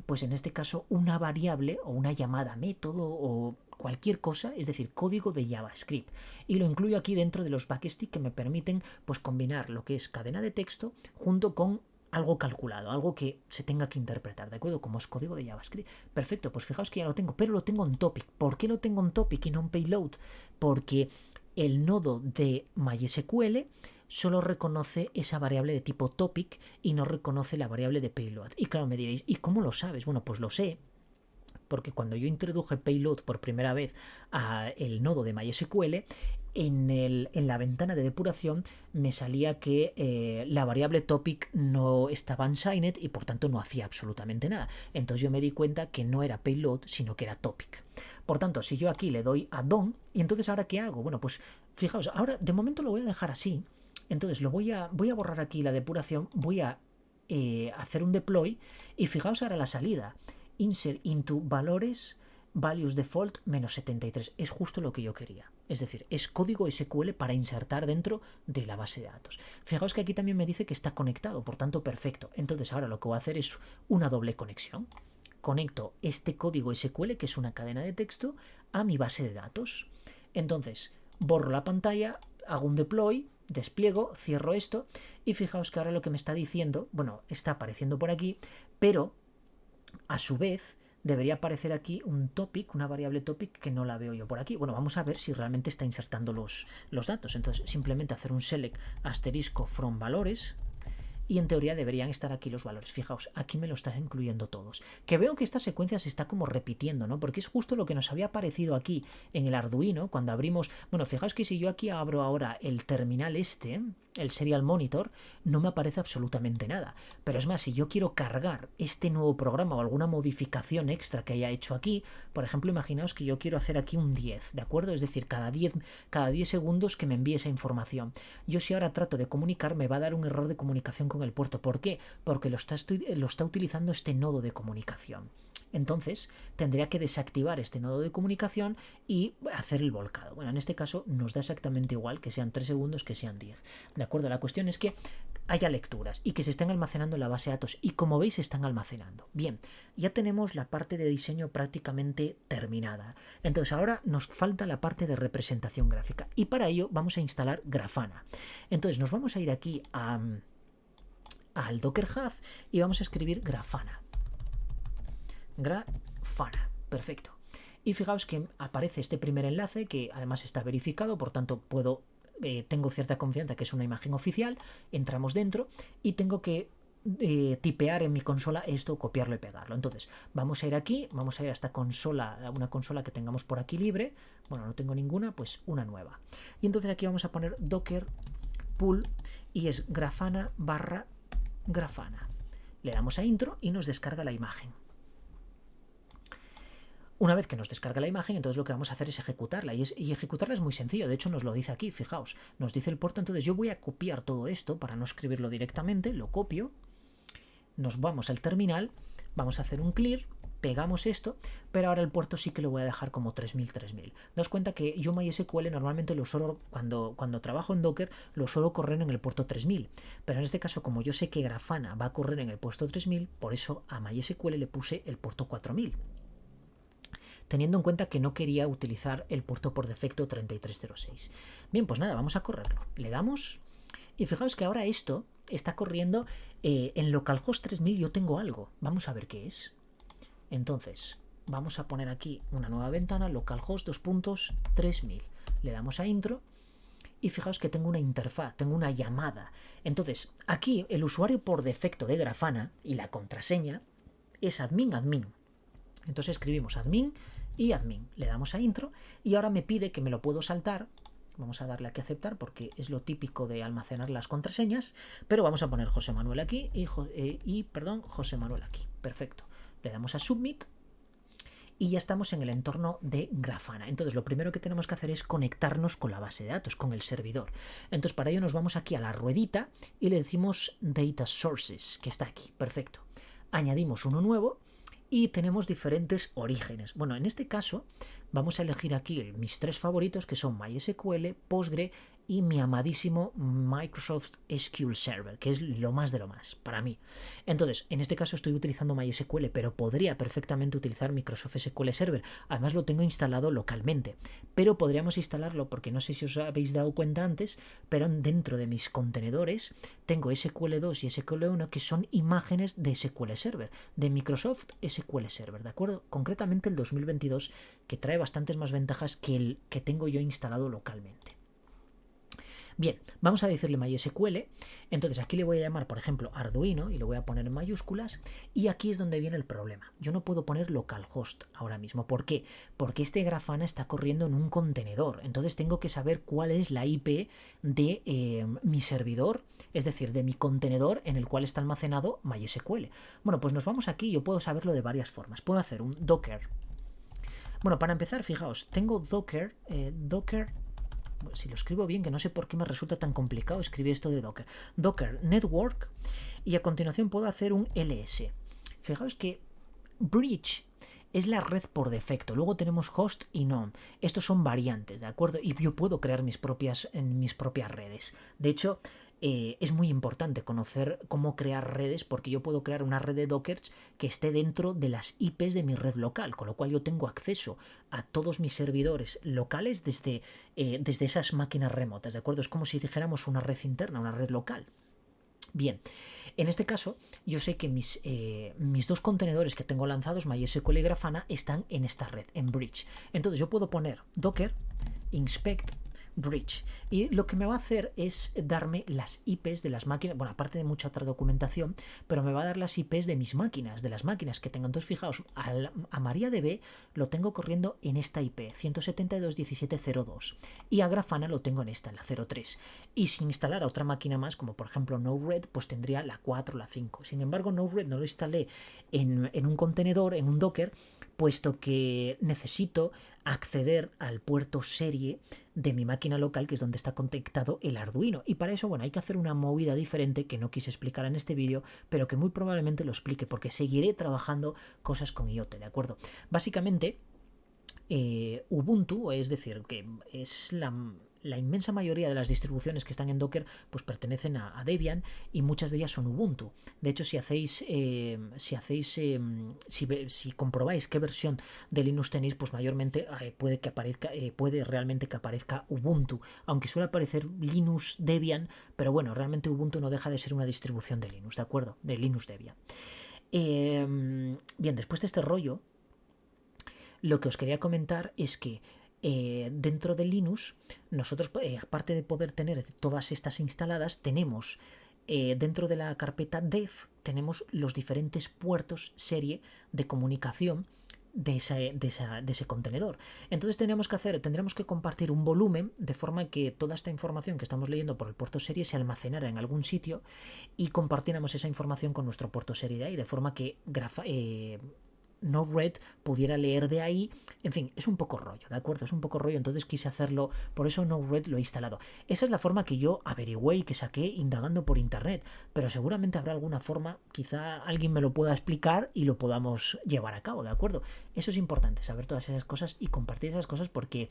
pues en este caso, una variable o una llamada método o cualquier cosa, es decir, código de JavaScript. Y lo incluyo aquí dentro de los backsticks que me permiten pues combinar lo que es cadena de texto junto con algo calculado, algo que se tenga que interpretar, ¿de acuerdo? Como es código de JavaScript. Perfecto, pues fijaos que ya lo tengo, pero lo tengo en topic. ¿Por qué lo tengo en topic y no en payload? Porque el nodo de MySQL solo reconoce esa variable de tipo topic y no reconoce la variable de payload. Y claro, me diréis, ¿y cómo lo sabes? Bueno, pues lo sé porque cuando yo introduje payload por primera vez a el nodo de MySQL, en la ventana de depuración me salía que la variable topic no estaba unsigned y por tanto no hacía absolutamente nada. Entonces yo me di cuenta que no era payload, sino que era topic. Por tanto, si yo aquí le doy a done, y entonces ¿ahora qué hago? Bueno, pues fijaos, ahora de momento lo voy a dejar así. Entonces voy a borrar aquí la depuración, voy a hacer un deploy y fijaos ahora la salida. Insert into valores values default menos 73. Es justo lo que yo quería. Es decir, es código SQL para insertar dentro de la base de datos. Fijaos que aquí también me dice que está conectado, por tanto, perfecto. Entonces ahora lo que voy a hacer es una doble conexión. Conecto este código SQL, que es una cadena de texto, a mi base de datos. Entonces, borro la pantalla, hago un deploy, despliego, cierro esto y fijaos que ahora lo que me está diciendo, bueno, está apareciendo por aquí, pero a su vez debería aparecer aquí un topic, una variable topic que no la veo yo por aquí. Bueno, vamos a ver si realmente está insertando los datos. Entonces simplemente hacer un select asterisco from valores y en teoría deberían estar aquí los valores. Fijaos, aquí me lo está incluyendo todos. Que veo que esta secuencia se está como repitiendo, ¿no? Porque es justo lo que nos había aparecido aquí en el Arduino cuando abrimos... Bueno, fijaos que si yo aquí abro ahora el terminal el Serial Monitor, no me aparece absolutamente nada. Pero es más, si yo quiero cargar este nuevo programa o alguna modificación extra que haya hecho aquí, por ejemplo, imaginaos que yo quiero hacer aquí un 10, ¿de acuerdo? Es decir, cada 10 segundos que me envíe esa información. Yo si ahora trato de comunicar, me va a dar un error de comunicación con el puerto. ¿Por qué? Porque lo está utilizando este nodo de comunicación. Entonces tendría que desactivar este nodo de comunicación y hacer el volcado. Bueno, en este caso nos da exactamente igual que sean 3 segundos que sean 10. ¿De acuerdo? La cuestión es que haya lecturas y que se estén almacenando en la base de datos y como veis se están almacenando. Bien, ya tenemos la parte de diseño prácticamente terminada. Entonces ahora nos falta la parte de representación gráfica y para ello vamos a instalar Grafana. Entonces nos vamos a ir aquí al Docker Hub y vamos a escribir Grafana. Grafana, perfecto. Y fijaos que aparece este primer enlace que además está verificado, por tanto tengo cierta confianza que es una imagen oficial. Entramos dentro y tengo que tipear en mi consola esto, copiarlo y pegarlo. Entonces vamos a ir aquí, vamos a ir a esta consola, a una consola que tengamos por aquí libre. Bueno, no tengo ninguna, pues una nueva. Y entonces aquí vamos a poner docker pull y es grafana barra grafana. Le damos a intro y nos descarga la imagen. Una vez que nos descarga la imagen, entonces lo que vamos a hacer es ejecutarla. Y ejecutarla es muy sencillo. De hecho, nos lo dice aquí, fijaos. Nos dice el puerto. Entonces yo voy a copiar todo esto para no escribirlo directamente. Lo copio. Nos vamos al terminal. Vamos a hacer un clear. Pegamos esto. Pero ahora el puerto sí que lo voy a dejar como 3000. Daos cuenta que yo MySQL normalmente lo suelo, cuando trabajo en Docker, lo suelo correr en el puerto 3000. Pero en este caso, como yo sé que Grafana va a correr en el puerto 3000, por eso a MySQL le puse el puerto 4000. Teniendo en cuenta que no quería utilizar el puerto por defecto 3306. Bien, pues nada, vamos a correrlo. Le damos y fijaos que ahora esto está corriendo en localhost 3000. Yo tengo algo. Vamos a ver qué es. Entonces, vamos a poner aquí una nueva ventana, localhost 2.3000. Le damos a intro y fijaos que tengo una interfaz, tengo una llamada. Entonces, aquí el usuario por defecto de Grafana y la contraseña es admin. Entonces escribimos admin y admin. Le damos a intro y ahora me pide que me lo puedo saltar. Vamos a darle aquí a aceptar porque es lo típico de almacenar las contraseñas. Pero vamos a poner José Manuel aquí y José Manuel aquí. Perfecto. Le damos a submit y ya estamos en el entorno de Grafana. Entonces lo primero que tenemos que hacer es conectarnos con la base de datos, con el servidor. Entonces para ello nos vamos aquí a la ruedita y le decimos Data Sources, que está aquí. Perfecto. Añadimos uno nuevo. Y tenemos diferentes orígenes. Bueno, en este caso vamos a elegir aquí mis 3 favoritos que son MySQL, Postgre y mi amadísimo Microsoft SQL Server, que es lo más de lo más para mí. Entonces, en este caso estoy utilizando MySQL, pero podría perfectamente utilizar Microsoft SQL Server. Además lo tengo instalado localmente, pero podríamos instalarlo porque no sé si os habéis dado cuenta antes, pero dentro de mis contenedores tengo SQL2 y SQL1 que son imágenes de SQL Server, de Microsoft SQL Server, ¿de acuerdo? Concretamente el 2022, que trae bastantes más ventajas que el que tengo yo instalado localmente. Bien, vamos a decirle MySQL. Entonces aquí le voy a llamar, por ejemplo, Arduino y lo voy a poner en mayúsculas. Y aquí es donde viene el problema. Yo no puedo poner localhost ahora mismo. ¿Por qué? Porque este Grafana está corriendo en un contenedor. Entonces tengo que saber cuál es la IP de mi servidor, es decir, de mi contenedor en el cual está almacenado MySQL. Bueno, pues nos vamos aquí. Yo puedo saberlo de varias formas. Puedo hacer un Docker. Bueno, para empezar, fijaos, tengo Docker, si lo escribo bien, que no sé por qué me resulta tan complicado escribir esto de Docker. Docker Network, y a continuación puedo hacer un ls. Fijaos que Bridge es la red por defecto. Luego tenemos host y node. Estos son variantes, ¿de acuerdo? Y yo puedo crear mis propias redes. De hecho, es muy importante conocer cómo crear redes, porque yo puedo crear una red de Docker que esté dentro de las IPs de mi red local, con lo cual yo tengo acceso a todos mis servidores locales desde esas máquinas remotas, ¿de acuerdo? Es como si dijéramos una red interna, una red local. Bien, en este caso yo sé que mis dos contenedores que tengo lanzados, MySQL y Grafana, están en esta red, en Bridge. Entonces yo puedo poner docker inspect Bridge, y lo que me va a hacer es darme las IPs de las máquinas, bueno, aparte de mucha otra documentación, pero me va a dar las IPs de mis máquinas, de las máquinas que tengo. Entonces fijaos, a MariaDB lo tengo corriendo en esta IP 172.17.02 y a Grafana lo tengo en esta, en la 03, y si instalara otra máquina más, como por ejemplo Node-RED, pues tendría la 4 o la 5. Sin embargo, Node-RED no lo instalé en un contenedor, en un Docker, puesto que necesito acceder al puerto serie de mi máquina local, que es donde está conectado el Arduino. Y para eso, bueno, hay que hacer una movida diferente que no quise explicar en este vídeo, pero que muy probablemente lo explique, porque seguiré trabajando cosas con IoT, ¿de acuerdo? Básicamente, Ubuntu, es decir, que es la inmensa mayoría de las distribuciones que están en Docker pues pertenecen a Debian, y muchas de ellas son Ubuntu. De hecho, si comprobáis qué versión de Linux tenéis, pues mayormente puede realmente que aparezca Ubuntu, aunque suele aparecer Linux Debian, pero bueno, realmente Ubuntu no deja de ser una distribución de Linux, ¿de acuerdo? De Linux Debian. Bien, después de este rollo, lo que os quería comentar es que dentro de Linux, nosotros, aparte de poder tener todas estas instaladas, tenemos dentro de la carpeta dev, tenemos los diferentes puertos serie de comunicación de ese contenedor. Entonces tendremos que compartir un volumen, de forma que toda esta información que estamos leyendo por el puerto serie se almacenara en algún sitio y compartiéramos esa información con nuestro puerto serie de ahí, de forma que Node-RED pudiera leer de ahí. En fin, es un poco rollo, ¿de acuerdo? Es un poco rollo, entonces quise hacerlo, por eso Node-RED lo he instalado. Esa es la forma que yo averigüé y que saqué indagando por internet, pero seguramente habrá alguna forma, quizá alguien me lo pueda explicar y lo podamos llevar a cabo, ¿de acuerdo? Eso es importante, saber todas esas cosas y compartir esas cosas, porque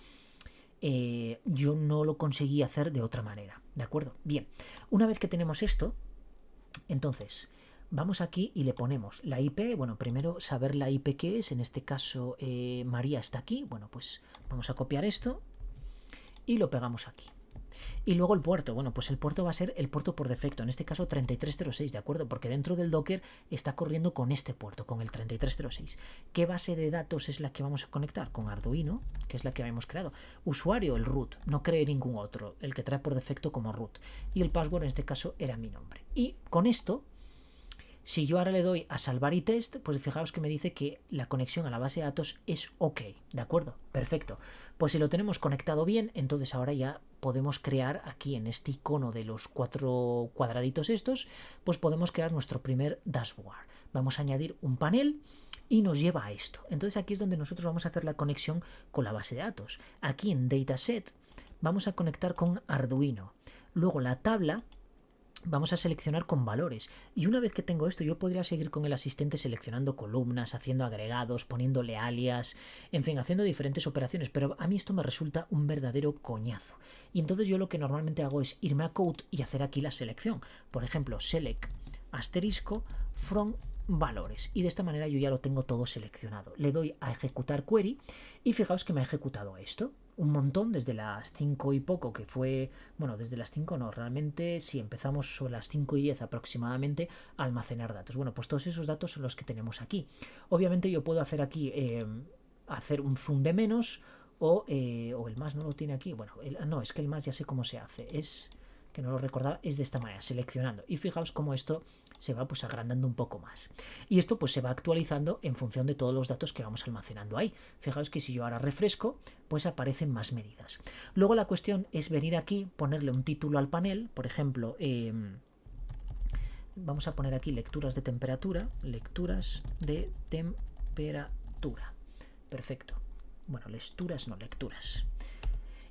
yo no lo conseguí hacer de otra manera, ¿de acuerdo? Bien, una vez que tenemos esto, entonces vamos aquí y le ponemos la IP. Bueno, primero saber la IP que es. En este caso María está aquí. Bueno, pues vamos a copiar esto y lo pegamos aquí. Y luego el puerto, bueno, pues el puerto va a ser el puerto por defecto, en este caso 3306, ¿de acuerdo? Porque dentro del Docker está corriendo con este puerto, con el 3306. ¿Qué base de datos es la que vamos a conectar? Con Arduino, que es la que habíamos creado. Usuario, el root, no cree ningún otro, el que trae por defecto como root. Y el password en este caso era mi nombre. Y con esto, si yo ahora le doy a salvar y test, pues fijaos que me dice que la conexión a la base de datos es ok, ¿de acuerdo? Perfecto. Pues si lo tenemos conectado bien, entonces ahora ya podemos crear aquí en este icono de los 4 cuadraditos estos, pues podemos crear nuestro primer dashboard. Vamos a añadir un panel y nos lleva a esto. Entonces aquí es donde nosotros vamos a hacer la conexión con la base de datos. Aquí en Dataset vamos a conectar con Arduino. Luego la tabla vamos a seleccionar con valores, y una vez que tengo esto yo podría seguir con el asistente seleccionando columnas, haciendo agregados, poniéndole alias, en fin, haciendo diferentes operaciones, pero a mí esto me resulta un verdadero coñazo, y entonces yo lo que normalmente hago es irme a Code y hacer aquí la selección. Por ejemplo, select asterisco from valores, y de esta manera yo ya lo tengo todo seleccionado. Le doy a ejecutar query y fijaos que me ha ejecutado esto un montón desde las 5 y poco, que fue, bueno, desde las 5 no, realmente sí, empezamos sobre las 5 y 10 aproximadamente a almacenar datos. Bueno, pues todos esos datos son los que tenemos aquí. Obviamente yo puedo hacer aquí hacer un zoom de menos, o el más no lo tiene aquí. Bueno, no, es que el más ya sé cómo se hace. Es que no lo recordaba, es de esta manera, seleccionando. Y fijaos cómo esto se va pues agrandando un poco más. Y esto pues se va actualizando en función de todos los datos que vamos almacenando ahí. Fijaos que si yo ahora refresco, pues aparecen más medidas. Luego la cuestión es venir aquí, ponerle un título al panel, por ejemplo, vamos a poner aquí lecturas de temperatura, lecturas de temperatura. Perfecto. Bueno, lecturas no, lecturas.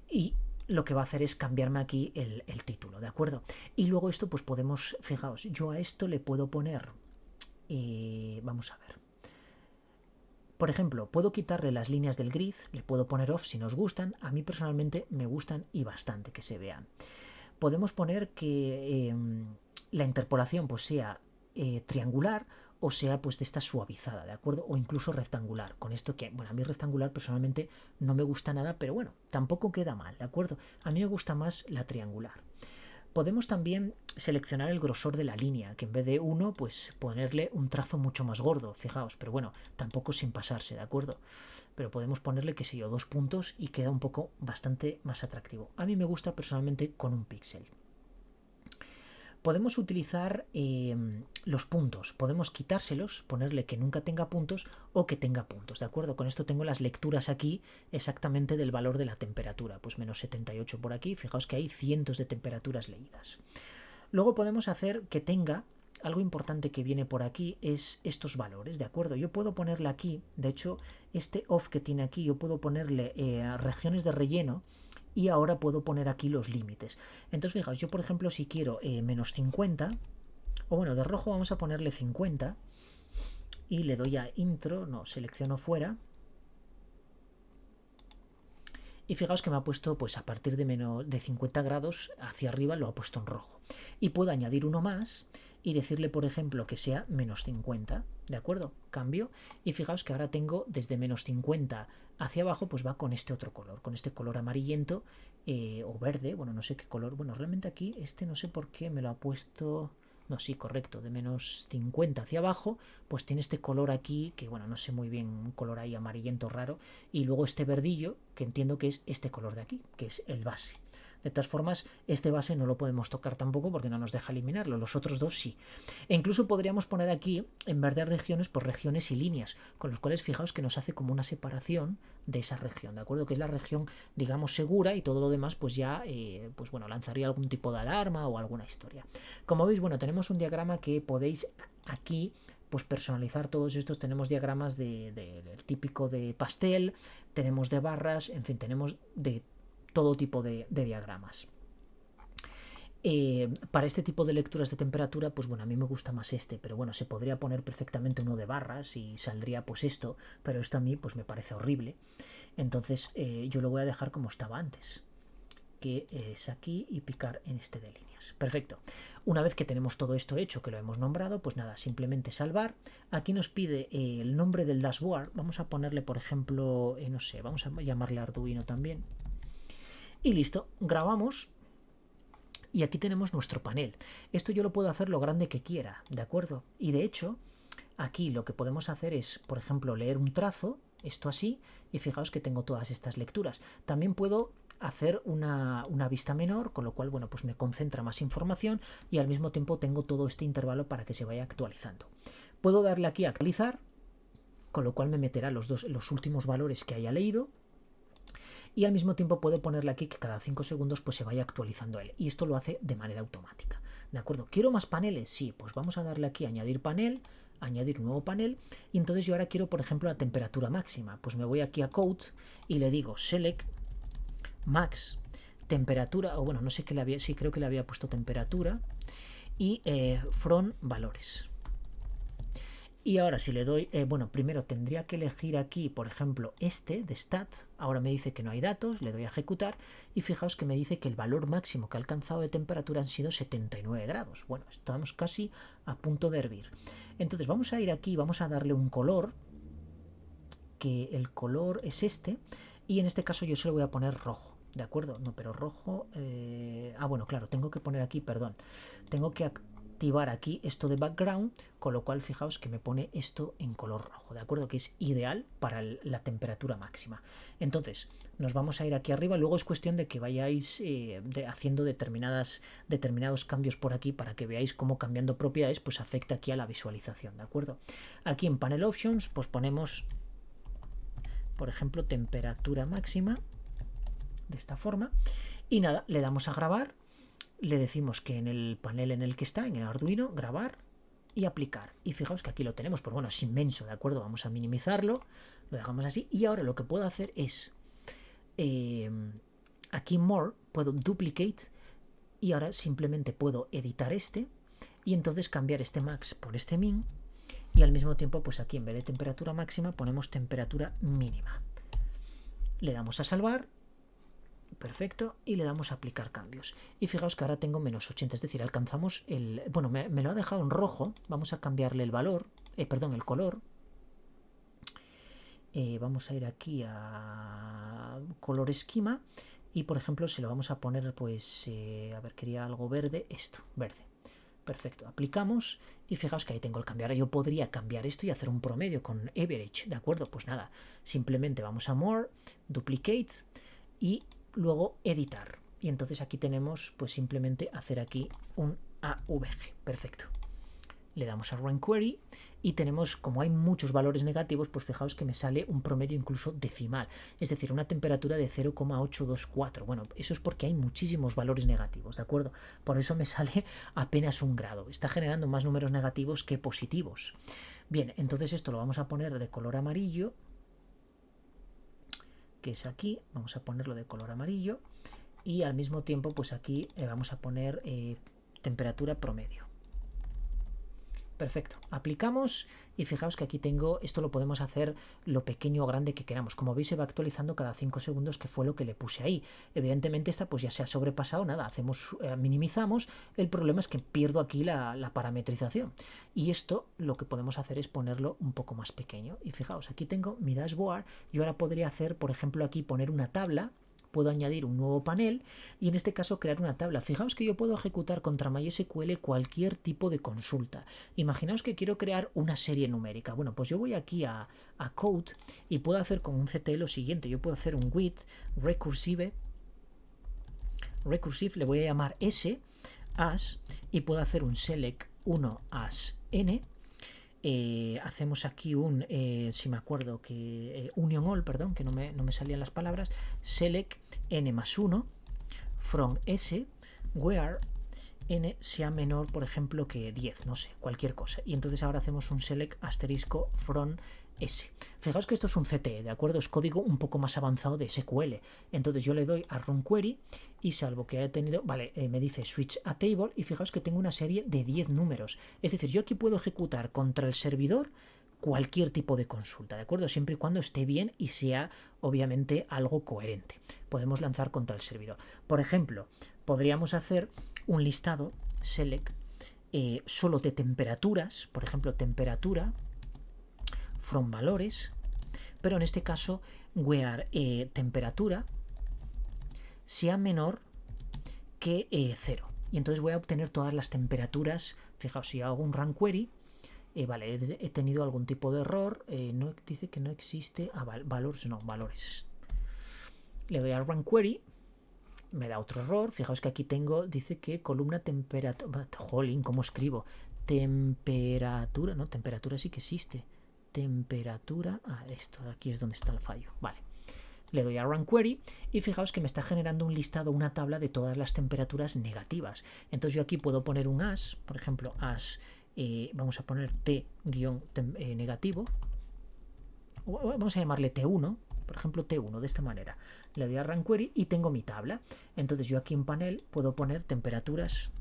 Y lo que va a hacer es cambiarme aquí el título, ¿de acuerdo? Y luego esto pues podemos, fijaos, yo a esto le puedo poner, vamos a ver, por ejemplo, puedo quitarle las líneas del grid, le puedo poner off si nos gustan, a mí personalmente me gustan y bastante que se vean. Podemos poner que la interpolación pues sea triangular o sea pues de esta suavizada, ¿de acuerdo? O incluso rectangular, con esto que, bueno, a mí rectangular personalmente no me gusta nada, pero bueno, tampoco queda mal, ¿de acuerdo? A mí me gusta más la triangular. Podemos también seleccionar el grosor de la línea, que en vez de 1, pues ponerle un trazo mucho más gordo, fijaos, pero bueno, tampoco sin pasarse, ¿de acuerdo? Pero podemos ponerle, qué sé yo, 2 puntos y queda un poco bastante más atractivo. A mí me gusta personalmente con un píxel. Podemos utilizar los puntos, podemos quitárselos, ponerle que nunca tenga puntos o que tenga puntos, ¿de acuerdo? Con esto tengo las lecturas aquí exactamente del valor de la temperatura, pues menos 78 por aquí, fijaos que hay cientos de temperaturas leídas. Luego podemos hacer que tenga, algo importante que viene por aquí es estos valores, ¿de acuerdo? Yo puedo ponerle aquí, de hecho, este off que tiene aquí, yo puedo ponerle regiones de relleno, y ahora puedo poner aquí los límites. Entonces, fijaos, yo por ejemplo si quiero menos 50, o bueno, de rojo vamos a ponerle 50, y le doy a intro, no, selecciono fuera, y fijaos que me ha puesto, pues a partir de 50 grados hacia arriba lo ha puesto en rojo. Y puedo añadir uno más y decirle, por ejemplo, que sea menos 50, ¿de acuerdo? Cambio, y fijaos que ahora tengo desde menos 50 hacia abajo, pues va con este otro color, con este color amarillento o verde, bueno, no sé qué color, bueno, realmente aquí este no sé por qué me lo ha puesto... No, sí, correcto, de menos 50 hacia abajo, pues tiene este color aquí, que bueno, no sé muy bien, un color ahí amarillento raro, y luego este verdillo, que entiendo que es este color de aquí, que es el base. De todas formas, este base no lo podemos tocar tampoco porque no nos deja eliminarlo, los otros dos sí. E incluso podríamos poner aquí, en vez de regiones, pues regiones y líneas, con los cuales fijaos que nos hace como una separación de esa región, ¿de acuerdo? Que es la región, digamos, segura y todo lo demás, pues ya, pues bueno, lanzaría algún tipo de alarma o alguna historia. Como veis, bueno, tenemos un diagrama que podéis aquí pues personalizar todos estos. Tenemos diagramas del típico de pastel, tenemos de barras, en fin, tenemos de todo tipo de diagramas. Para este tipo de lecturas de temperatura, pues bueno, a mí me gusta más este, pero bueno, se podría poner perfectamente uno de barras y saldría pues esto, pero esto a mí pues me parece horrible. Entonces yo lo voy a dejar como estaba antes, que es aquí, y picar en este de líneas. Perfecto. Una vez que tenemos todo esto hecho, que lo hemos nombrado, pues nada, simplemente salvar. Aquí nos pide el nombre del dashboard. Vamos a ponerle, por ejemplo, no sé, vamos a llamarle Arduino también. Y listo, grabamos. Y aquí tenemos nuestro panel. Esto yo lo puedo hacer lo grande que quiera, ¿de acuerdo? Y de hecho, aquí lo que podemos hacer es, por ejemplo, leer un trazo, esto así, y fijaos que tengo todas estas lecturas. También puedo hacer una vista menor, con lo cual, bueno, pues me concentra más información y al mismo tiempo tengo todo este intervalo para que se vaya actualizando. Puedo darle aquí a actualizar, con lo cual me meterá los últimos valores que haya leído. Y al mismo tiempo puedo ponerle aquí que cada 5 segundos pues se vaya actualizando él, y esto lo hace de manera automática, ¿de acuerdo? ¿Quiero más paneles? Sí, pues vamos a darle aquí a añadir panel, añadir un nuevo panel, y entonces yo ahora quiero, por ejemplo, la temperatura máxima. Pues me voy aquí a Code y le digo Select Max temperatura, o bueno, no sé qué le había, sí creo que le había puesto temperatura, y from valores. Y ahora si le doy, bueno, primero tendría que elegir aquí, por ejemplo, este de stat. Ahora me dice que no hay datos, le doy a ejecutar y fijaos que me dice que el valor máximo que ha alcanzado de temperatura han sido 79 grados. Bueno, estamos casi a punto de hervir. Entonces vamos a ir aquí, vamos a darle un color, que el color es este, y en este caso yo se lo voy a poner rojo. ¿De acuerdo? No, pero rojo... bueno, claro, tengo que poner aquí, perdón, tengo que activar aquí esto de background, con lo cual fijaos que me pone esto en color rojo, ¿de acuerdo? Que es ideal para la temperatura máxima. Entonces, nos vamos a ir aquí arriba, luego es cuestión de que vayáis haciendo determinados cambios por aquí para que veáis cómo cambiando propiedades pues afecta aquí a la visualización, ¿de acuerdo? Aquí en Panel Options pues ponemos, por ejemplo, temperatura máxima, de esta forma, y nada, le damos a grabar. Le decimos que en el panel en el que está, en el Arduino, grabar y aplicar. Y fijaos que aquí lo tenemos, pues bueno, es inmenso, ¿de acuerdo? Vamos a minimizarlo, lo dejamos así. Y ahora lo que puedo hacer es, aquí More, puedo Duplicate y ahora simplemente puedo editar este y entonces cambiar este Max por este Min. Y al mismo tiempo, pues aquí en vez de temperatura máxima ponemos temperatura mínima. Le damos a salvar. Perfecto, y le damos a aplicar cambios. Y fijaos que ahora tengo menos 80, es decir, alcanzamos el... Bueno, me lo ha dejado en rojo. Vamos a cambiarle el valor, perdón, el color. Vamos a ir aquí a color esquema y, por ejemplo, se lo vamos a poner, pues, a ver, quería algo verde, esto, verde. Perfecto, aplicamos y fijaos que ahí tengo el cambio. Ahora yo podría cambiar esto y hacer un promedio con average, ¿de acuerdo? Pues nada, simplemente vamos a More, Duplicate y luego editar, y entonces aquí tenemos pues simplemente hacer aquí un AVG. Perfecto, le damos a Run Query y tenemos, como hay muchos valores negativos, pues fijaos que me sale un promedio incluso decimal, es decir, una temperatura de 0,824. Bueno, eso es porque hay muchísimos valores negativos, ¿de acuerdo? Por eso me sale apenas 1 grado, está generando más números negativos que positivos. Bien, entonces esto lo vamos a poner de color amarillo, que es aquí, vamos a ponerlo de color amarillo y al mismo tiempo pues aquí vamos a poner temperatura promedio. Perfecto, aplicamos y fijaos que aquí tengo, esto lo podemos hacer lo pequeño o grande que queramos. Como veis se va actualizando cada 5 segundos, que fue lo que le puse ahí. Evidentemente esta pues ya se ha sobrepasado, nada, hacemos, minimizamos. El problema es que pierdo aquí la parametrización. Y esto lo que podemos hacer es ponerlo un poco más pequeño. Y fijaos, aquí tengo mi dashboard. Yo ahora podría hacer, por ejemplo, aquí poner una tabla. Puedo añadir un nuevo panel y en este caso crear una tabla. Fijaos que yo puedo ejecutar contra MySQL cualquier tipo de consulta. Imaginaos que quiero crear una serie numérica. Bueno, pues yo voy aquí a Code y puedo hacer con un CTE lo siguiente. Yo puedo hacer un with recursive, le voy a llamar s as y puedo hacer un select 1 as n. Hacemos aquí un, si me acuerdo, que union all, perdón, que no me salían las palabras, select n más 1 from s where n sea menor, por ejemplo, que 10, no sé, cualquier cosa. Y entonces ahora hacemos un select asterisco from s. Fijaos que esto es un CTE, ¿de acuerdo? Es código un poco más avanzado de SQL. Entonces yo le doy a Run Query y salvo que haya tenido, vale, me dice Switch a Table y fijaos que tengo una serie de 10 números. Es decir, yo aquí puedo ejecutar contra el servidor cualquier tipo de consulta, ¿de acuerdo? Siempre y cuando esté bien y sea, obviamente, algo coherente. Podemos lanzar contra el servidor. Por ejemplo, podríamos hacer un listado select solo de temperaturas, por ejemplo, temperatura from valores, pero en este caso where temperatura sea menor que 0. Y entonces voy a obtener todas las temperaturas. Fijaos, si hago un run query, vale, he tenido algún tipo de error. No, dice que no existe valores, no, valores. Le doy a run query, me da otro error. Fijaos que aquí tengo, dice que columna temperatura. Jolín, ¿cómo escribo? Temperatura, no, temperatura sí que existe. Temperatura, esto aquí es donde está el fallo, vale. Le doy a Run Query y fijaos que me está generando un listado, una tabla de todas las temperaturas negativas. Entonces yo aquí puedo poner un as, por ejemplo, as, vamos a poner t-negativo, vamos a llamarle T1, por ejemplo T1, de esta manera. Le doy a Run Query y tengo mi tabla. Entonces yo aquí en panel puedo poner temperaturas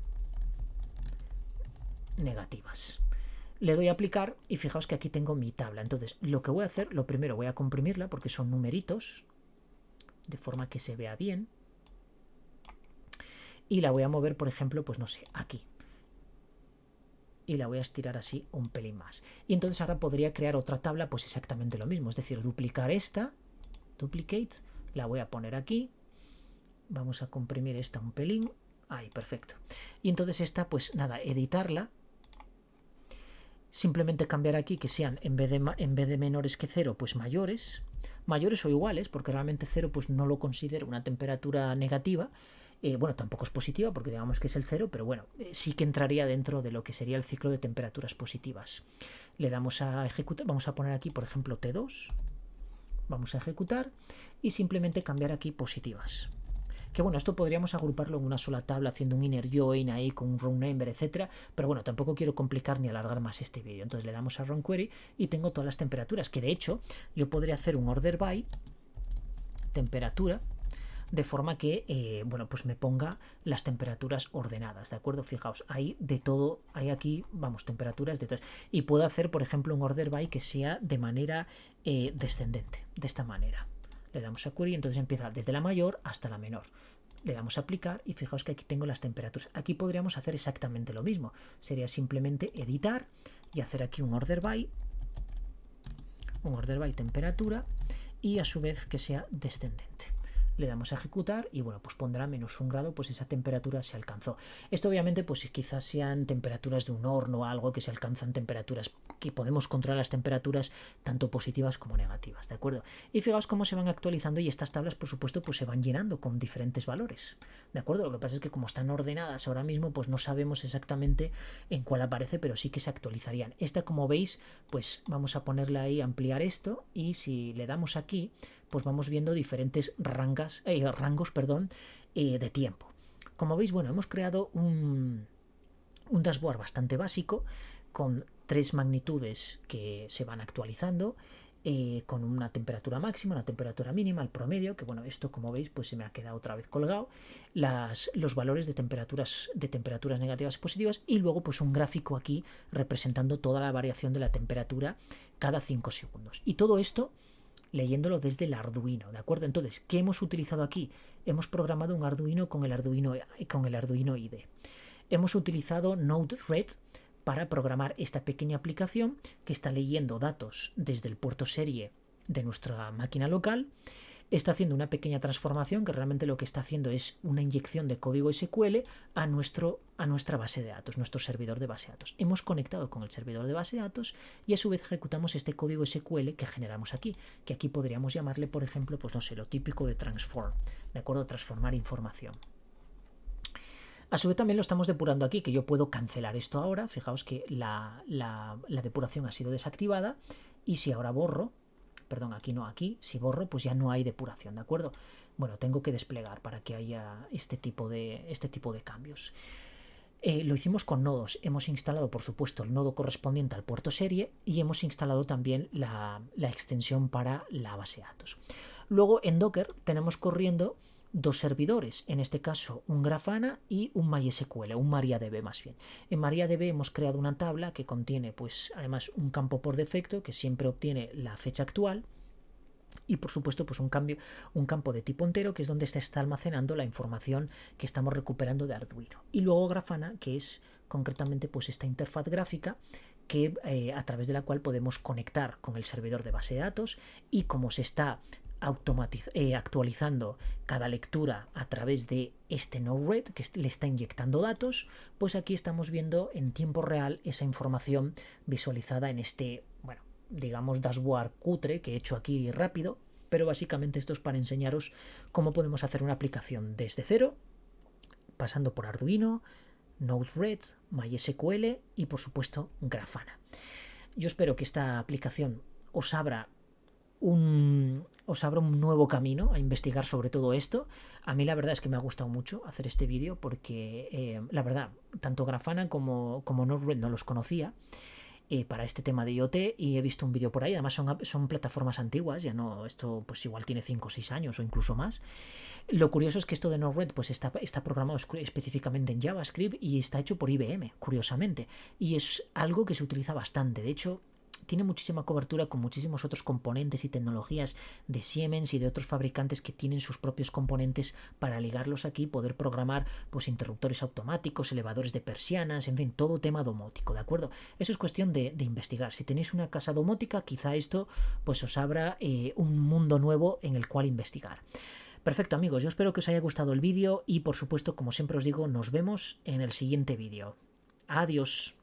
negativas. Le doy a aplicar y fijaos que aquí tengo mi tabla. Entonces lo que voy a hacer, lo primero voy a comprimirla porque son numeritos, de forma que se vea bien. Y la voy a mover, por ejemplo, pues no sé, aquí. Y la voy a estirar así un pelín más. Y entonces ahora podría crear otra tabla, pues exactamente lo mismo. Es decir, duplicar esta, duplicate, la voy a poner aquí. Vamos a comprimir esta un pelín. Ahí, perfecto. Y entonces esta, pues nada, editarla. Simplemente cambiar aquí que sean, en vez de menores que 0, pues mayores. Mayores o iguales, porque realmente 0 pues no lo considero una temperatura negativa. Bueno, tampoco es positiva porque digamos que es el 0, pero bueno, sí que entraría dentro de lo que sería el ciclo de temperaturas positivas. Le damos a ejecutar, vamos a poner aquí, por ejemplo, T2. Vamos a ejecutar y simplemente cambiar aquí positivas. Que bueno, esto podríamos agruparlo en una sola tabla haciendo un inner join ahí con un row number, etcétera, pero bueno, tampoco quiero complicar ni alargar más este vídeo. Entonces le damos a run query y tengo todas las temperaturas, que de hecho yo podría hacer un order by temperatura de forma que, bueno, pues me ponga las temperaturas ordenadas, ¿de acuerdo? Fijaos, hay de todo, hay aquí, vamos, temperaturas de todas. Y puedo hacer, por ejemplo, un order by que sea de manera descendente, de esta manera. Le damos a query y entonces empieza desde la mayor hasta la menor. Le damos a aplicar y fijaos que aquí tengo las temperaturas. Aquí podríamos hacer exactamente lo mismo. Sería simplemente editar y hacer aquí un order by temperatura y a su vez que sea descendente. Le damos a ejecutar y bueno, pues pondrá -1 grado, pues esa temperatura se alcanzó. Esto obviamente pues quizás sean temperaturas de un horno o algo que se alcanzan temperaturas, que podemos controlar las temperaturas tanto positivas como negativas, ¿de acuerdo? Y fijaos cómo se van actualizando y estas tablas por supuesto pues se van llenando con diferentes valores, ¿de acuerdo? Lo que pasa es que como están ordenadas ahora mismo pues no sabemos exactamente en cuál aparece, pero sí que se actualizarían. Esta, como veis, pues vamos a ponerle ahí, ampliar esto, y si le damos aquí pues vamos viendo diferentes rangos de tiempo. Como veis, bueno, hemos creado un dashboard bastante básico con 3 magnitudes que se van actualizando, con una temperatura máxima, una temperatura mínima, el promedio, que bueno, esto como veis pues se me ha quedado otra vez colgado, los valores de temperaturas negativas y positivas, y luego pues un gráfico aquí representando toda la variación de la temperatura cada 5 segundos. Y todo esto leyéndolo desde el Arduino, ¿de acuerdo? Entonces, ¿qué hemos utilizado aquí? Hemos programado un Arduino con el Arduino IDE. Hemos utilizado Node-RED para programar esta pequeña aplicación que está leyendo datos desde el puerto serie de nuestra máquina local. Está haciendo una pequeña transformación que realmente lo que está haciendo es una inyección de código SQL a nuestra base de datos, nuestro servidor de base de datos. Hemos conectado con el servidor de base de datos y a su vez ejecutamos este código SQL que generamos aquí, que aquí podríamos llamarle, por ejemplo, pues no sé, lo típico de transform, ¿de acuerdo? Transformar información. A su vez también lo estamos depurando aquí, que yo puedo cancelar esto ahora. Fijaos que la depuración ha sido desactivada y si ahora borro, perdón, aquí no, aquí, si borro, pues ya no hay depuración, ¿de acuerdo? Bueno, tengo que desplegar para que haya este tipo de cambios. Lo hicimos con nodos. Hemos instalado, por supuesto, el nodo correspondiente al puerto serie y hemos instalado también la extensión para la base de datos. Luego en Docker tenemos corriendo 2 servidores, en este caso un Grafana y un MySQL, un MariaDB más bien. En MariaDB hemos creado una tabla que contiene pues además un campo por defecto que siempre obtiene la fecha actual y por supuesto pues un campo de tipo entero que es donde se está almacenando la información que estamos recuperando de Arduino. Y luego Grafana, que es concretamente pues esta interfaz gráfica que a través de la cual podemos conectar con el servidor de base de datos, y como se está actualizando cada lectura a través de este Node-RED que le está inyectando datos, pues aquí estamos viendo en tiempo real esa información visualizada en este, bueno, digamos dashboard cutre que he hecho aquí rápido, pero básicamente esto es para enseñaros cómo podemos hacer una aplicación desde cero, pasando por Arduino, Node-RED, MySQL y por supuesto Grafana. Yo espero que esta aplicación os abra un nuevo camino a investigar sobre todo esto. A mí la verdad es que me ha gustado mucho hacer este vídeo porque la verdad, tanto Grafana como Node-RED no los conocía para este tema de IoT, y he visto un vídeo por ahí. Además son plataformas antiguas, ya no, esto pues igual tiene 5 o 6 años o incluso más. Lo curioso es que esto de Node-RED pues está programado específicamente en JavaScript y está hecho por IBM, curiosamente, y es algo que se utiliza bastante. De hecho, tiene muchísima cobertura con muchísimos otros componentes y tecnologías de Siemens y de otros fabricantes que tienen sus propios componentes para ligarlos aquí, poder programar pues interruptores automáticos, elevadores de persianas, en fin, todo tema domótico, ¿de acuerdo? Eso es cuestión de investigar. Si tenéis una casa domótica, quizá esto pues os abra un mundo nuevo en el cual investigar. Perfecto, amigos, yo espero que os haya gustado el vídeo y por supuesto, como siempre os digo, nos vemos en el siguiente vídeo. Adiós.